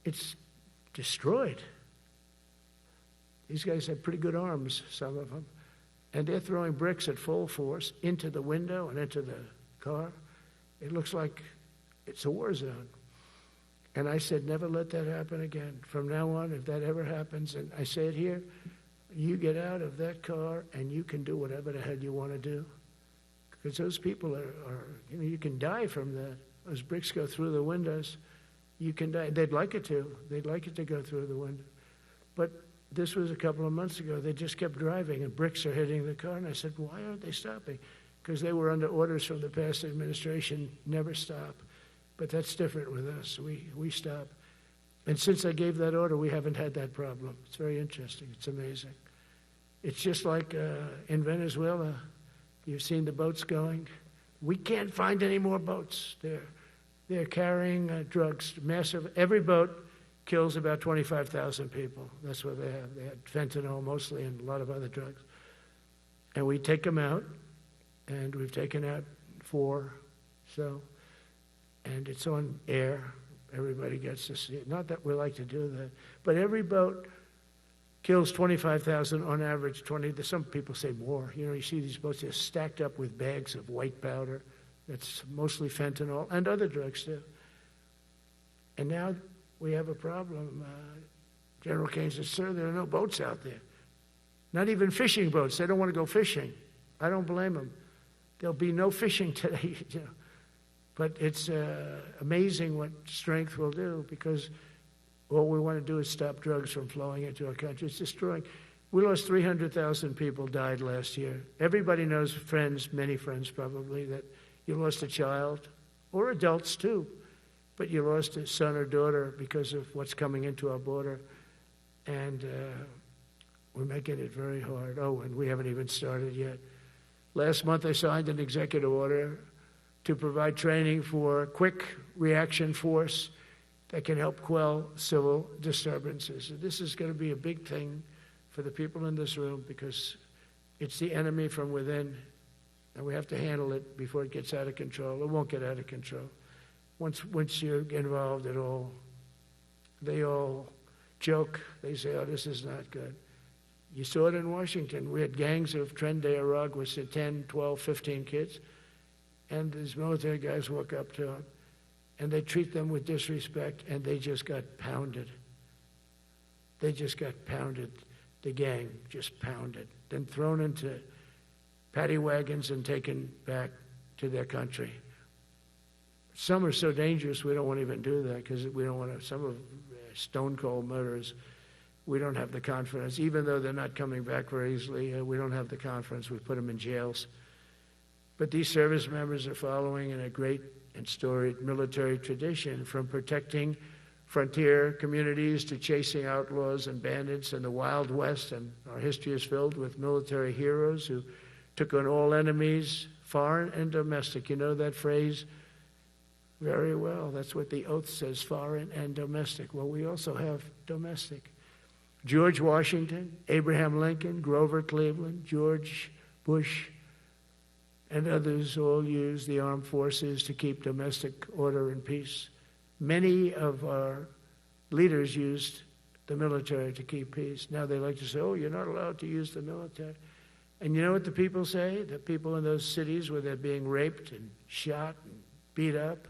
it's destroyed. These guys have pretty good arms, some of them. And they're throwing bricks at full force into the window and into the car. It looks like it's a war zone. And I said, never let that happen again. From now on, if that ever happens, and I say it here, you get out of that car and you can do whatever the hell you want to do. Because those people are you can die from that. Those bricks go through the windows. You can die. They'd like it to. They'd like it to go through the window. But this was a couple of months ago. They just kept driving, and bricks are hitting the car. And I said, why aren't they stopping? Because they were under orders from the past administration, never stop. But that's different with us. We stop. And since I gave that order, we haven't had that problem. It's very interesting. It's amazing. It's just like in Venezuela. You've seen the boats going. We can't find any more boats. They're carrying drugs, massive. Every boat kills about 25,000 people. That's what they have. They had fentanyl mostly and a lot of other drugs. And we take them out, and we've taken out 4. So, and it's on air. Everybody gets to see it. Not that we like to do that, but every boat kills 25,000 on average. 20. Some people say more. You know, you see these boats, they're stacked up with bags of white powder. That's mostly fentanyl and other drugs too. And now we have a problem. General Kane says, sir, there are no boats out there. Not even fishing boats. They don't want to go fishing. I don't blame them. There'll be no fishing today. You know. But it's amazing what strength will do, because all we want to do is stop drugs from flowing into our country. It's destroying. We lost 300,000 people died last year. Everybody knows friends, many friends probably, that you lost a child, or adults too, but you lost a son or daughter because of what's coming into our border. And we're making it very hard. Oh, and we haven't even started yet. Last month I signed an executive order to provide training for quick reaction force that can help quell civil disturbances. And this is going to be a big thing for the people in this room, because it's the enemy from within, and we have to handle it before it gets out of control. It won't get out of control. Once you're involved at all, they all joke. They say, oh, this is not good. You saw it in Washington. We had gangs of Tren de Arag with 10, 12, 15 kids, and these military guys walk up to them, and they treat them with disrespect, and they just got pounded. They just got pounded. The gang just pounded, then thrown into paddy wagons and taken back to their country. Some are so dangerous we don't want to even do that, because we don't want to. Some of stone cold murderers, we don't have the confidence. Even though they're not coming back very easily, we don't have the confidence. We put them in jails. But these service members are following in a great and storied military tradition, from protecting frontier communities to chasing outlaws and bandits in the Wild West. And our history is filled with military heroes who took on all enemies, foreign and domestic. You know that phrase very well. That's what the oath says, foreign and domestic. Well, we also have domestic. George Washington, Abraham Lincoln, Grover Cleveland, George Bush, and others all used the armed forces to keep domestic order and peace. Many of our leaders used the military to keep peace. Now they like to say, oh, you're not allowed to use the military. And you know what the people say? The people in those cities where they're being raped and shot and beat up,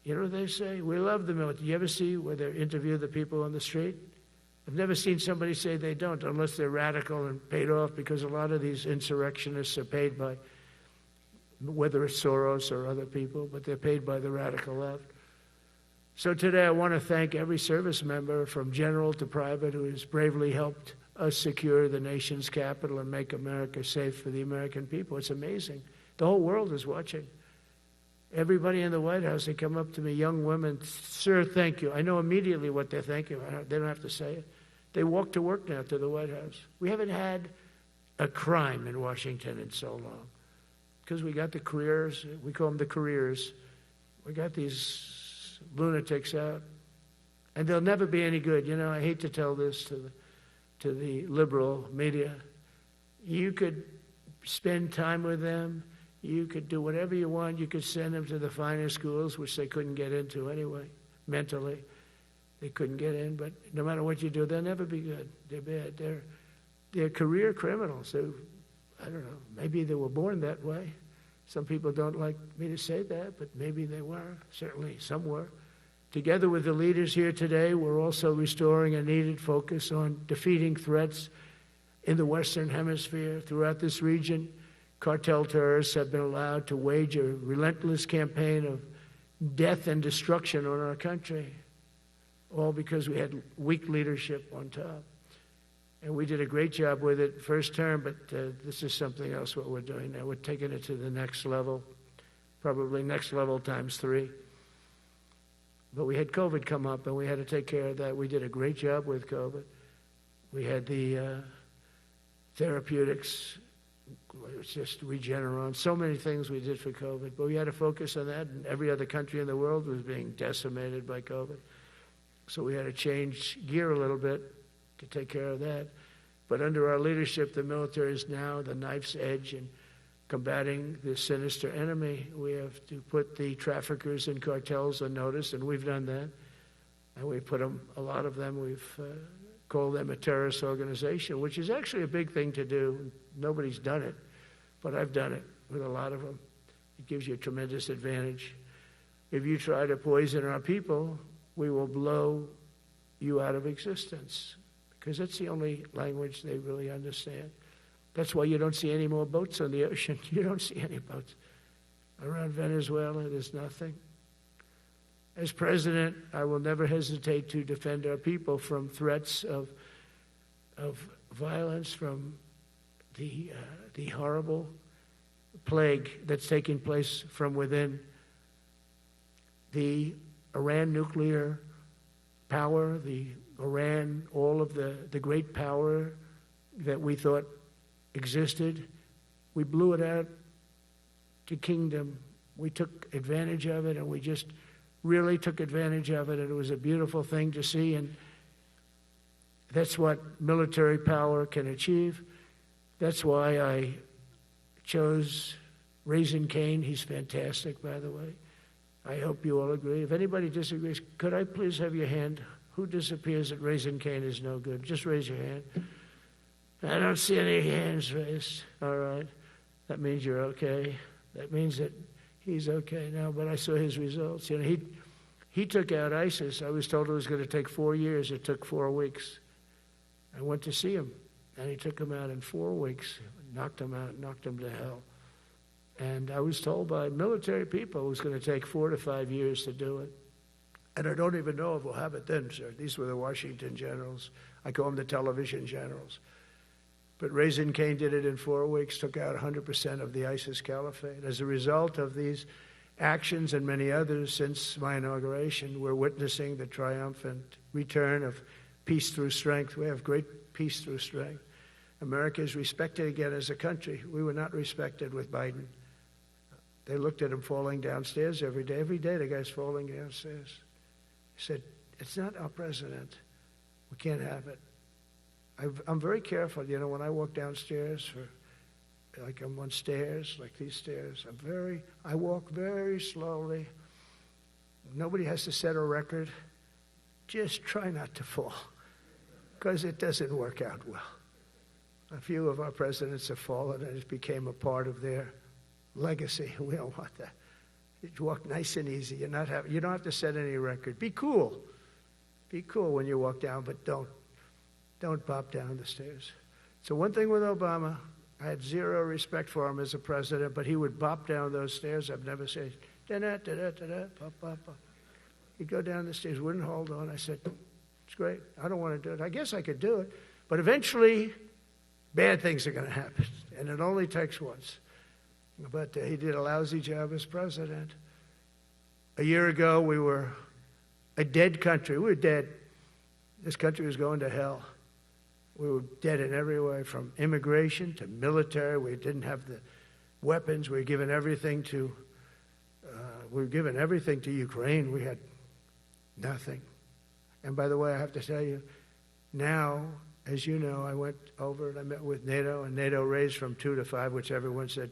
you know what they say? We love the military. You ever see where they interview the people on the street? I've never seen somebody say they don't, unless they're radical and paid off, because a lot of these insurrectionists are paid by, whether it's Soros or other people, but they're paid by the radical left. So today I want to thank every service member from general to private who has bravely helped us secure the nation's capital and make America safe for the American people. It's amazing. The whole world is watching. Everybody in the White House, they come up to me, young women, sir, thank you. I know immediately what they're thanking. They don't have to say it. They walk to work now to the White House. We haven't had a crime in Washington in so long because we got the careers. We call them the careers. We got these lunatics out, and they'll never be any good. You know, I hate to tell this to the liberal media. You could spend time with them. You could do whatever you want. You could send them to the finer schools, which they couldn't get into anyway, mentally. They couldn't get in, but no matter what you do, they'll never be good. They're bad. They're career criminals. I don't know, maybe they were born that way. Some people don't like me to say that, but maybe they were. Certainly some were. Together with the leaders here today, we're also restoring a needed focus on defeating threats in the Western Hemisphere. Throughout this region, cartel terrorists have been allowed to wage a relentless campaign of death and destruction on our country, all because we had weak leadership on top. And we did a great job with it first term, but this is something else what we're doing now. We're taking it to the next level, probably next level times 3. But we had COVID come up, and we had to take care of that. We did a great job with COVID. We had the therapeutics, it's just Regeneron, so many things we did for COVID. But we had to focus on that, and every other country in the world was being decimated by COVID. So we had to change gear a little bit to take care of that. But under our leadership, the military is now the knife's edge in combating this sinister enemy. We have to put the traffickers and cartels on notice, and we've done that. And we put them, a lot of them, we've called them a terrorist organization, which is actually a big thing to do. Nobody's done it, but I've done it with a lot of them. It gives you a tremendous advantage. If you try to poison our people, we will blow you out of existence, because that's the only language they really understand. That's why you don't see any more boats on the ocean. You don't see any boats. Around Venezuela, there's nothing. As president, I will never hesitate to defend our people from threats of violence, from the horrible plague that's taking place from within. The Iran nuclear power, the Iran, all of the great power that we thought existed, we blew it out to kingdom. We took advantage of it, and we just really took advantage of it, and it was a beautiful thing to see, and that's what military power can achieve. That's why I chose Raising Cane. He's fantastic, by the way. I hope you all agree. If anybody disagrees, could I please have your hand? Who disappears that Raising Cane is no good? Just raise your hand. I don't see any hands raised. All right. That means you're okay. That means that he's okay now, but I saw his results. You know, he took out ISIS. I was told it was going to take 4 years. It took 4 weeks. I went to see him, and he took him out in 4 weeks, knocked him out, knocked him to hell. And I was told by military people it was going to take 4 to 5 years to do it. And I don't even know if we'll have it then, sir. These were the Washington generals. I call them the television generals. But Raising Cane did it in 4 weeks, took out 100% of the ISIS caliphate. As a result of these actions and many others since my inauguration, we're witnessing the triumphant return of peace through strength. We have great peace through strength. America is respected again as a country. We were not respected with Biden. They looked at him falling downstairs every day. Every day the guy's falling downstairs. He said, it's not our president. We can't have it. I'm very careful. You know, when I walk downstairs, like I'm on stairs, like these stairs, I walk very slowly. Nobody has to set a record. Just try not to fall, because it doesn't work out well. A few of our presidents have fallen, and it became a part of their legacy. We don't want that. You walk nice and easy. You don't have to set any record. Be cool. Be cool when you walk down, but don't bop down the stairs. So one thing with Obama, I had zero respect for him as a president, but he would bop down those stairs. I've never said, da-da-da-da-da-da, bop, bop, bop. He'd go down the stairs, wouldn't hold on. I said, it's great. I don't want to do it. I guess I could do it. But eventually, bad things are going to happen, and it only takes once. But he did a lousy job as president. A year ago, we were a dead country. We were dead. This country was going to hell. We were dead in every way, from immigration to military. We didn't have the weapons. We were given everything to Ukraine. We had nothing. And by the way, I have to tell you, now, as you know, I went over and I met with NATO, and NATO raised from 2 to 5, which everyone said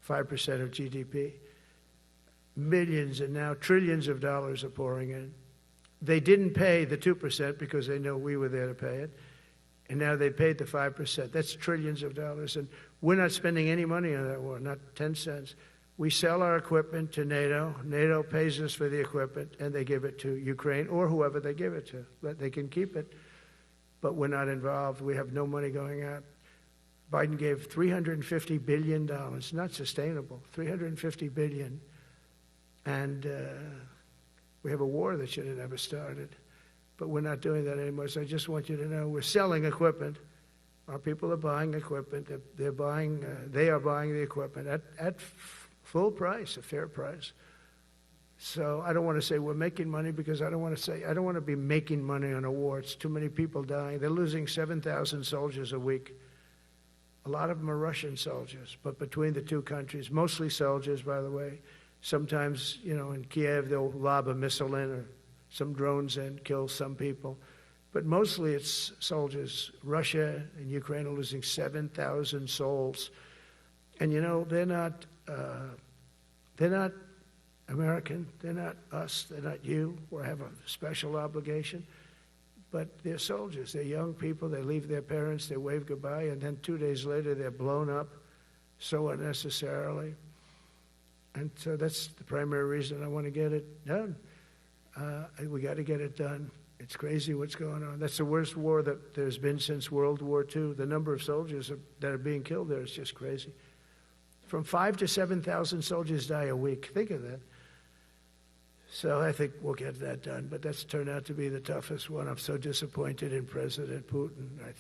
5% of GDP. Millions and now trillions of dollars are pouring in. They didn't pay the 2% because they know we were there to pay it. And now they paid the 5%. That's trillions of dollars. And we're not spending any money on that war, not 10 cents. We sell our equipment to NATO. NATO pays us for the equipment, and they give it to Ukraine or whoever they give it to. But they can keep it, but we're not involved. We have no money going out. Biden gave $350 billion. Not sustainable. $350 billion. And we have a war that should have never started. But we're not doing that anymore. So I just want you to know we're selling equipment. Our people are buying equipment. They are buying the equipment at full price, a fair price. So I don't want to say we're making money, because I don't want to be making money on a war. It's too many people dying. They're losing 7,000 soldiers a week. A lot of them are Russian soldiers, but between the two countries, mostly soldiers, by the way. Sometimes, you know, in Kiev, they'll lob a missile in or some drones in, kill some people. But mostly it's soldiers. Russia and Ukraine are losing 7,000 souls. And, you know, they're not American. They're not us. They're not you. We have a special obligation. But they're soldiers. They're young people. They leave their parents. They wave goodbye. And then 2 days later, they're blown up so unnecessarily. And so that's the primary reason I want to get it done. We got to get it done. It's crazy what's going on. That's the worst war that there's been since World War II. The number of soldiers that are being killed there is just crazy. From 5,000 to 7,000 soldiers die a week. Think of that. So I think we'll get that done. But that's turned out to be the toughest one. I'm so disappointed in President Putin. I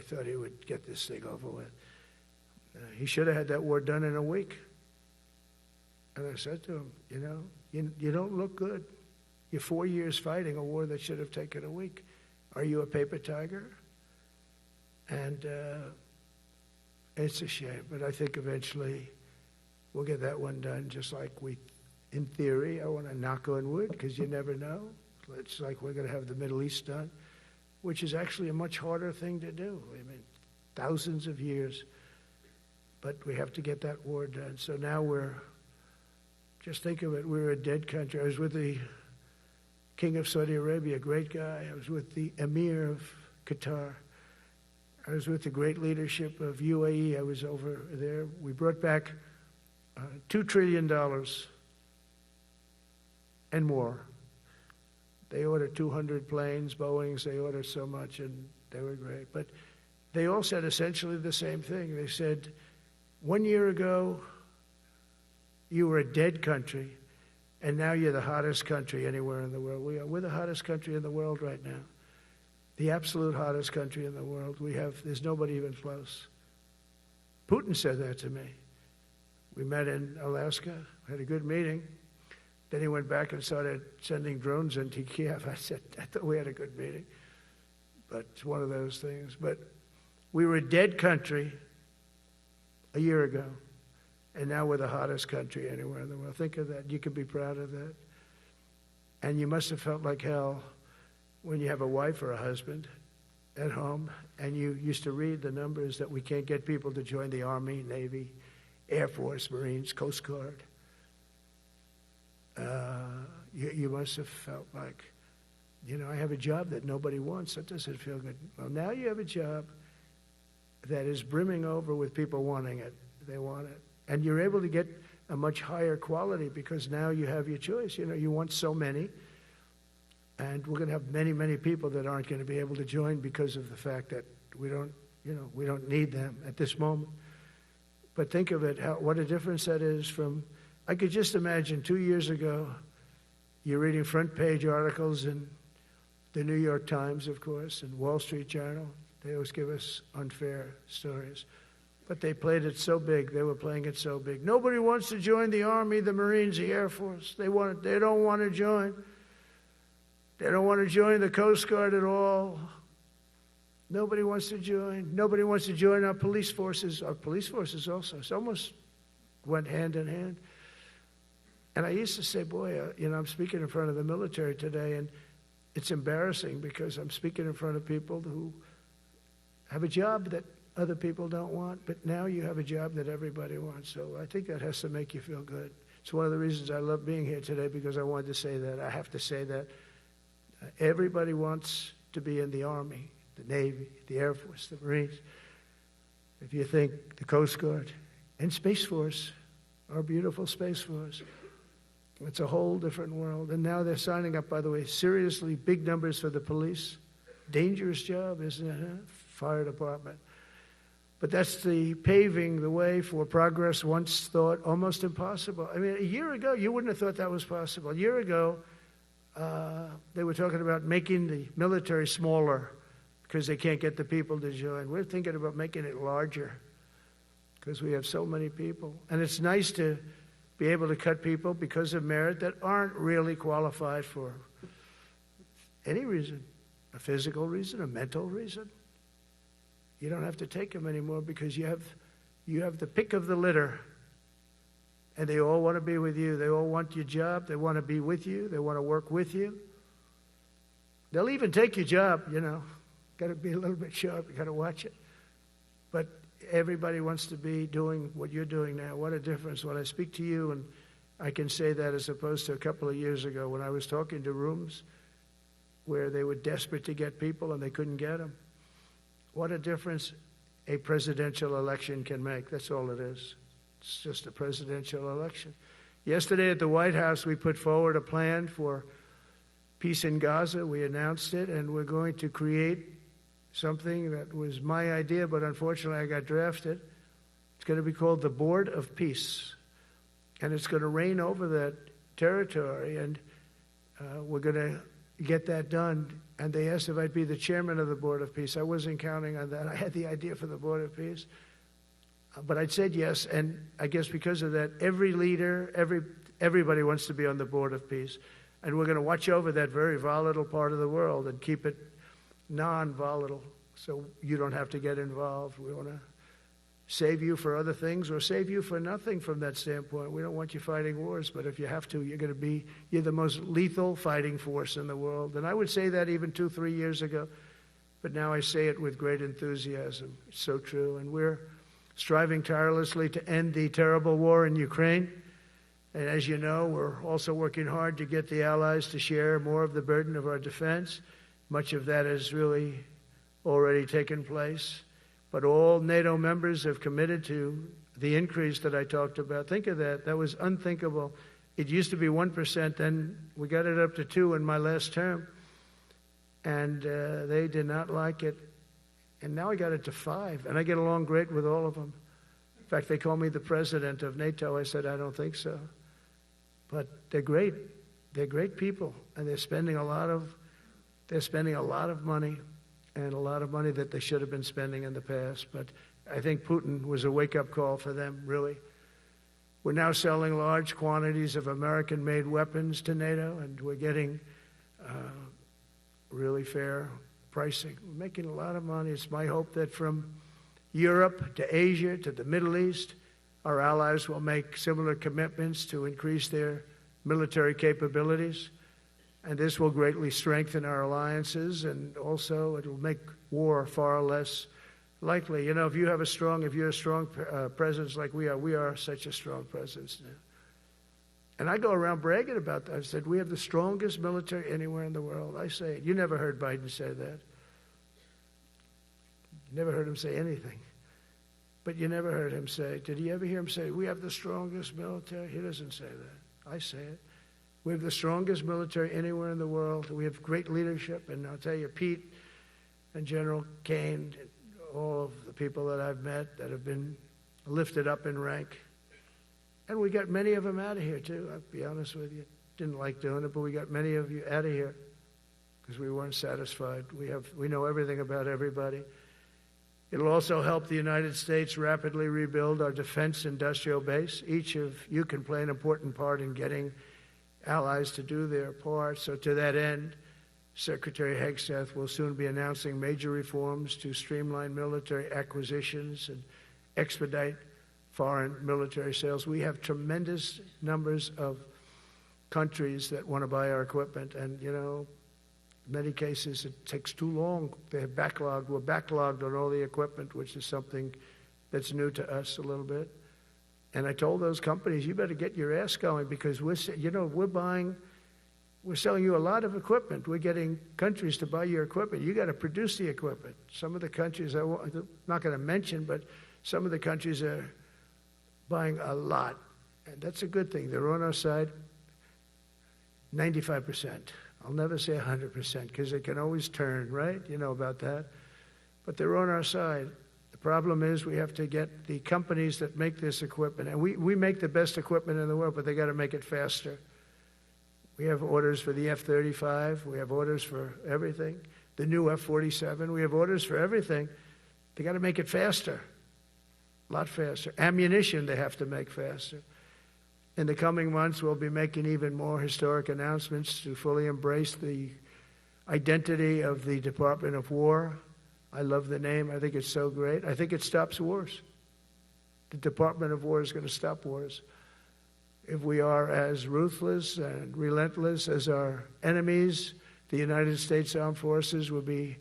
thought he would get this thing over with. He should have had that war done in a week. And I said to him, you know, you don't look good. You're 4 years fighting a war that should have taken a week. Are you a paper tiger? And it's a shame, but I think eventually we'll get that one done, just like in theory, I want to knock on wood, because you never know. It's like we're going to have the Middle East done, which is actually a much harder thing to do. I mean, thousands of years. But we have to get that war done. So now just think of it, we're a dead country. I was with the King of Saudi Arabia, a great guy. I was with the Emir of Qatar. I was with the great leadership of UAE. I was over there. We brought back $2 trillion and more. They ordered 200 planes, Boeings. They ordered so much, and they were great. But they all said essentially the same thing. They said, 1 year ago, you were a dead country, and now you're the hottest country anywhere in the world. We're the hottest country in the world right now. The absolute hottest country in the world. There's nobody even close. Putin said that to me. We met in Alaska, had a good meeting. Then he went back and started sending drones into Kiev. I thought we had a good meeting. But it's one of those things. But we were a dead country a year ago, and now we're the hottest country anywhere in the world. Think of that. You can be proud of that. And you must have felt like hell when you have a wife or a husband at home, and you used to read the numbers that we can't get people to join the Army, Navy, Air Force, Marines, Coast Guard, you must have felt like, I have a job that nobody wants. That doesn't feel good. Well, now you have a job that is brimming over with people wanting it. They want it. And you're able to get a much higher quality because now you have your choice. You want so many. And we're going to have many, many people that aren't going to be able to join because of the fact that we don't need them at this moment. But think of it, what a difference that is from, I could just imagine 2 years ago, you're reading front page articles in the New York Times, of course, and Wall Street Journal. They always give us unfair stories. But they played it so big. They were playing it so big. Nobody wants to join the Army, the Marines, the Air Force. They don't want to join. They don't want to join the Coast Guard at all. Nobody wants to join. Nobody wants to join our police forces. Our police forces also. It's almost went hand in hand. And I used to say, boy, I'm speaking in front of the military today, and it's embarrassing because I'm speaking in front of people who have a job that other people don't want, but now you have a job that everybody wants. So I think that has to make you feel good. It's one of the reasons I love being here today, because I wanted to say that. I have to say that. Everybody wants to be in the Army, the Navy, the Air Force, the Marines. If you think the Coast Guard and Space Force, our beautiful Space Force, it's a whole different world. And now they're signing up, by the way, seriously big numbers for the police. Dangerous job, isn't it? Huh? Fire department. But that's the paving the way for progress once thought almost impossible. I mean, a year ago, you wouldn't have thought that was possible. A year ago, they were talking about making the military smaller because they can't get the people to join. We're thinking about making it larger because we have so many people. And it's nice to be able to cut people because of merit that aren't really qualified for any reason, a physical reason, a mental reason. You don't have to take them anymore because you have the pick of the litter, and they all want to be with you. They all want your job. They want to be with you. They want to work with you. They'll even take your job, Got to be a little bit sharp. You got to watch it. But everybody wants to be doing what you're doing now. What a difference. When I speak to you, and I can say that as opposed to a couple of years ago when I was talking to rooms where they were desperate to get people and they couldn't get them. What a difference a presidential election can make. That's all it is. It's just a presidential election. Yesterday at the White House, we put forward a plan for peace in Gaza. We announced it, and we're going to create something that was my idea, but unfortunately I got drafted. It's going to be called the Board of Peace, and it's going to reign over that territory, and we're going to get that done. And they asked if I'd be the chairman of the Board of Peace. I wasn't counting on that. I had the idea for the Board of Peace. But I'd said yes, and I guess because of that, every leader, everybody wants to be on the Board of Peace. And we're going to watch over that very volatile part of the world and keep it non-volatile so you don't have to get involved. We want to save you for other things or save you for nothing from that standpoint. We don't want you fighting wars, but if you have to, you're the most lethal fighting force in the world. And I would say that even 2-3 years ago, but now I say it with great enthusiasm. It's so true. And we're striving tirelessly to end the terrible war in Ukraine. And as you know, we're also working hard to get the allies to share more of the burden of our defense. Much of that has really already taken place. But all NATO members have committed to the increase that I talked about. Think of that. That was unthinkable. It used to be 1%, then we got it up to 2% in my last term. And they did not like it. And now I got it to 5%. And I get along great with all of them. In fact, they call me the president of NATO. I said, I don't think so. But they're great. They're great people. And they're spending a lot of money. And a lot of money that they should have been spending in the past. But I think Putin was a wake-up call for them, really. We're now selling large quantities of American-made weapons to NATO, and we're getting really fair pricing. We're making a lot of money. It's my hope that from Europe to Asia to the Middle East, our allies will make similar commitments to increase their military capabilities. And this will greatly strengthen our alliances, and also it will make war far less likely. You know, if you're a strong presence like we are such a strong presence now. And I go around bragging about that. I said, we have the strongest military anywhere in the world. I say it. You never heard Biden say that. You never heard him say anything. But you never heard him say, did you ever hear him say, we have the strongest military? He doesn't say that. I say it. We have the strongest military anywhere in the world. We have great leadership. And I'll tell you, Pete and General Kane, all of the people that I've met that have been lifted up in rank. And we got many of them out of here, too. I'll be honest with you. Didn't like doing it, but we got many of you out of here because we weren't satisfied. We know everything about everybody. It'll also help the United States rapidly rebuild our defense industrial base. Each of you can play an important part in getting allies to do their part. So to that end, Secretary Hegseth will soon be announcing major reforms to streamline military acquisitions and expedite foreign military sales. We have tremendous numbers of countries that want to buy our equipment, and, you know, in many cases it takes too long. They're backlogged. We're backlogged on all the equipment, which is something that's new to us a little bit. And I told those companies, you better get your ass going because we're selling you a lot of equipment. We're getting countries to buy your equipment. You got to produce the equipment. Some of the countries, I'm not going to mention, but some of the countries are buying a lot. And that's a good thing. They're on our side. 95%. I'll never say 100% because it can always turn, right? You know about that. But they're on our side. The problem is we have to get the companies that make this equipment. And we make the best equipment in the world, but they got to make it faster. We have orders for the F-35. We have orders for everything. The new F-47. We have orders for everything. They got to make it faster. A lot faster. Ammunition they have to make faster. In the coming months, we'll be making even more historic announcements to fully embrace the identity of the Department of War. I love the name. I think it's so great. I think it stops wars. The Department of War is going to stop wars. If we are as ruthless and relentless as our enemies, the United States Armed Forces will be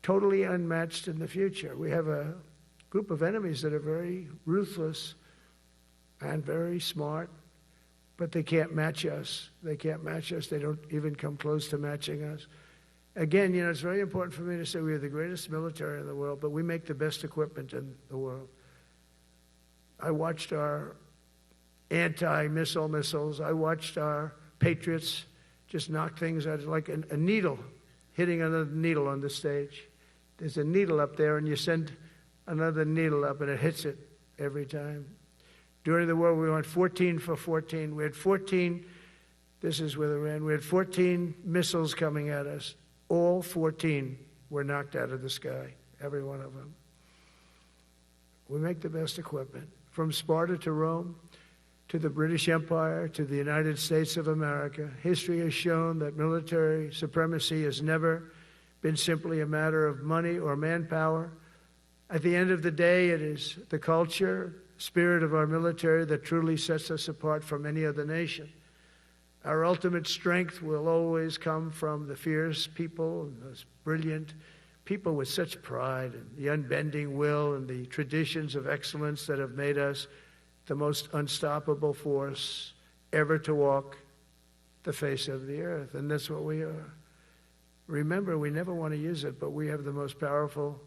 totally unmatched in the future. We have a group of enemies that are very ruthless and very smart, but they can't match us. They can't match us. They don't even come close to matching us. Again, you know, it's very important for me to say we are the greatest military in the world, but we make the best equipment in the world. I watched our anti-missile missiles. I watched our Patriots just knock things out like a needle, hitting another needle on the stage. There's a needle up there, and you send another needle up, and it hits it every time. During the war, we went 14 for 14. We had 14, this is with Iran, we had 14 missiles coming at us. All 14 were knocked out of the sky, every one of them. We make the best equipment. From Sparta to Rome, to the British Empire, to the United States of America, history has shown that military supremacy has never been simply a matter of money or manpower. At the end of the day, it is the culture, spirit of our military that truly sets us apart from any other nation. Our ultimate strength will always come from the fierce people, and those brilliant people with such pride, and the unbending will and the traditions of excellence that have made us the most unstoppable force ever to walk the face of the earth. And that's what we are. Remember, we never want to use it, but we have the most powerful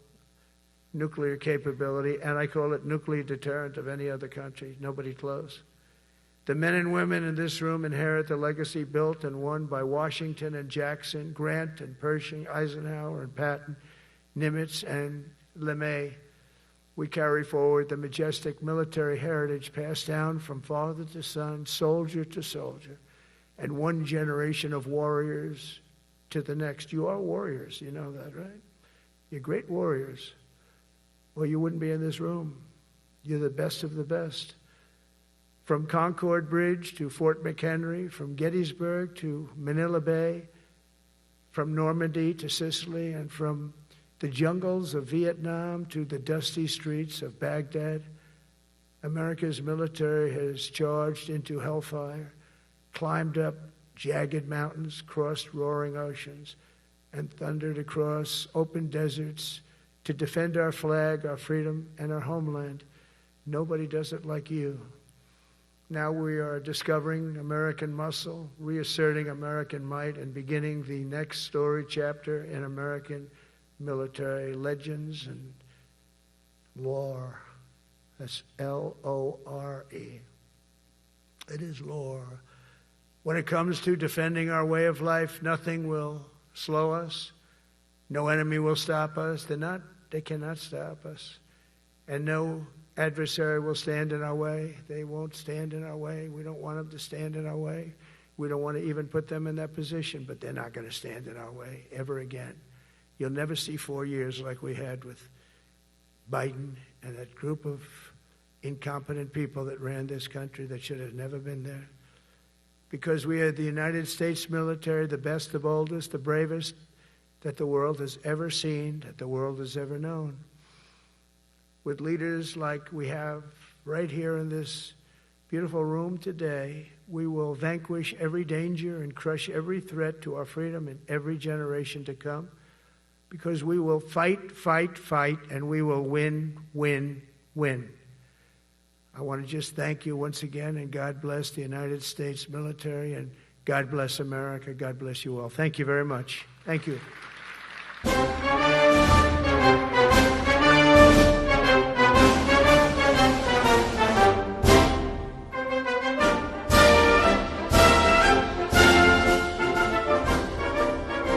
nuclear capability, and I call it nuclear deterrent of any other country. Nobody close. The men and women in this room inherit the legacy built and won by Washington and Jackson, Grant and Pershing, Eisenhower and Patton, Nimitz and LeMay. We carry forward the majestic military heritage passed down from father to son, soldier to soldier, and one generation of warriors to the next. You are warriors, you know that, right? You're great warriors, or you wouldn't be in this room. You're the best of the best. From Concord Bridge to Fort McHenry, from Gettysburg to Manila Bay, from Normandy to Sicily, and from the jungles of Vietnam to the dusty streets of Baghdad, America's military has charged into hellfire, climbed up jagged mountains, crossed roaring oceans, and thundered across open deserts to defend our flag, our freedom, and our homeland. Nobody does it like you. Now we are discovering American muscle, reasserting American might, and beginning the next story chapter in American military legends and lore. That's L-O-R-E. It is lore. When it comes to defending our way of life, nothing will slow us. No enemy will stop us. They cannot stop us. And no adversary will stand in our way. They won't stand in our way. We don't want them to stand in our way. We don't want to even put them in that position, but they're not going to stand in our way ever again. You'll never see 4 years like we had with Biden and that group of incompetent people that ran this country that should have never been there. Because we had the United States military, the best, the boldest, the bravest that the world has ever seen, that the world has ever known. With leaders like we have right here in this beautiful room today, we will vanquish every danger and crush every threat to our freedom in every generation to come, because we will fight, fight, fight, and we will win, win, win. I want to just thank you once again, and God bless the United States military, and God bless America. God bless you all. Thank you very much. Thank you.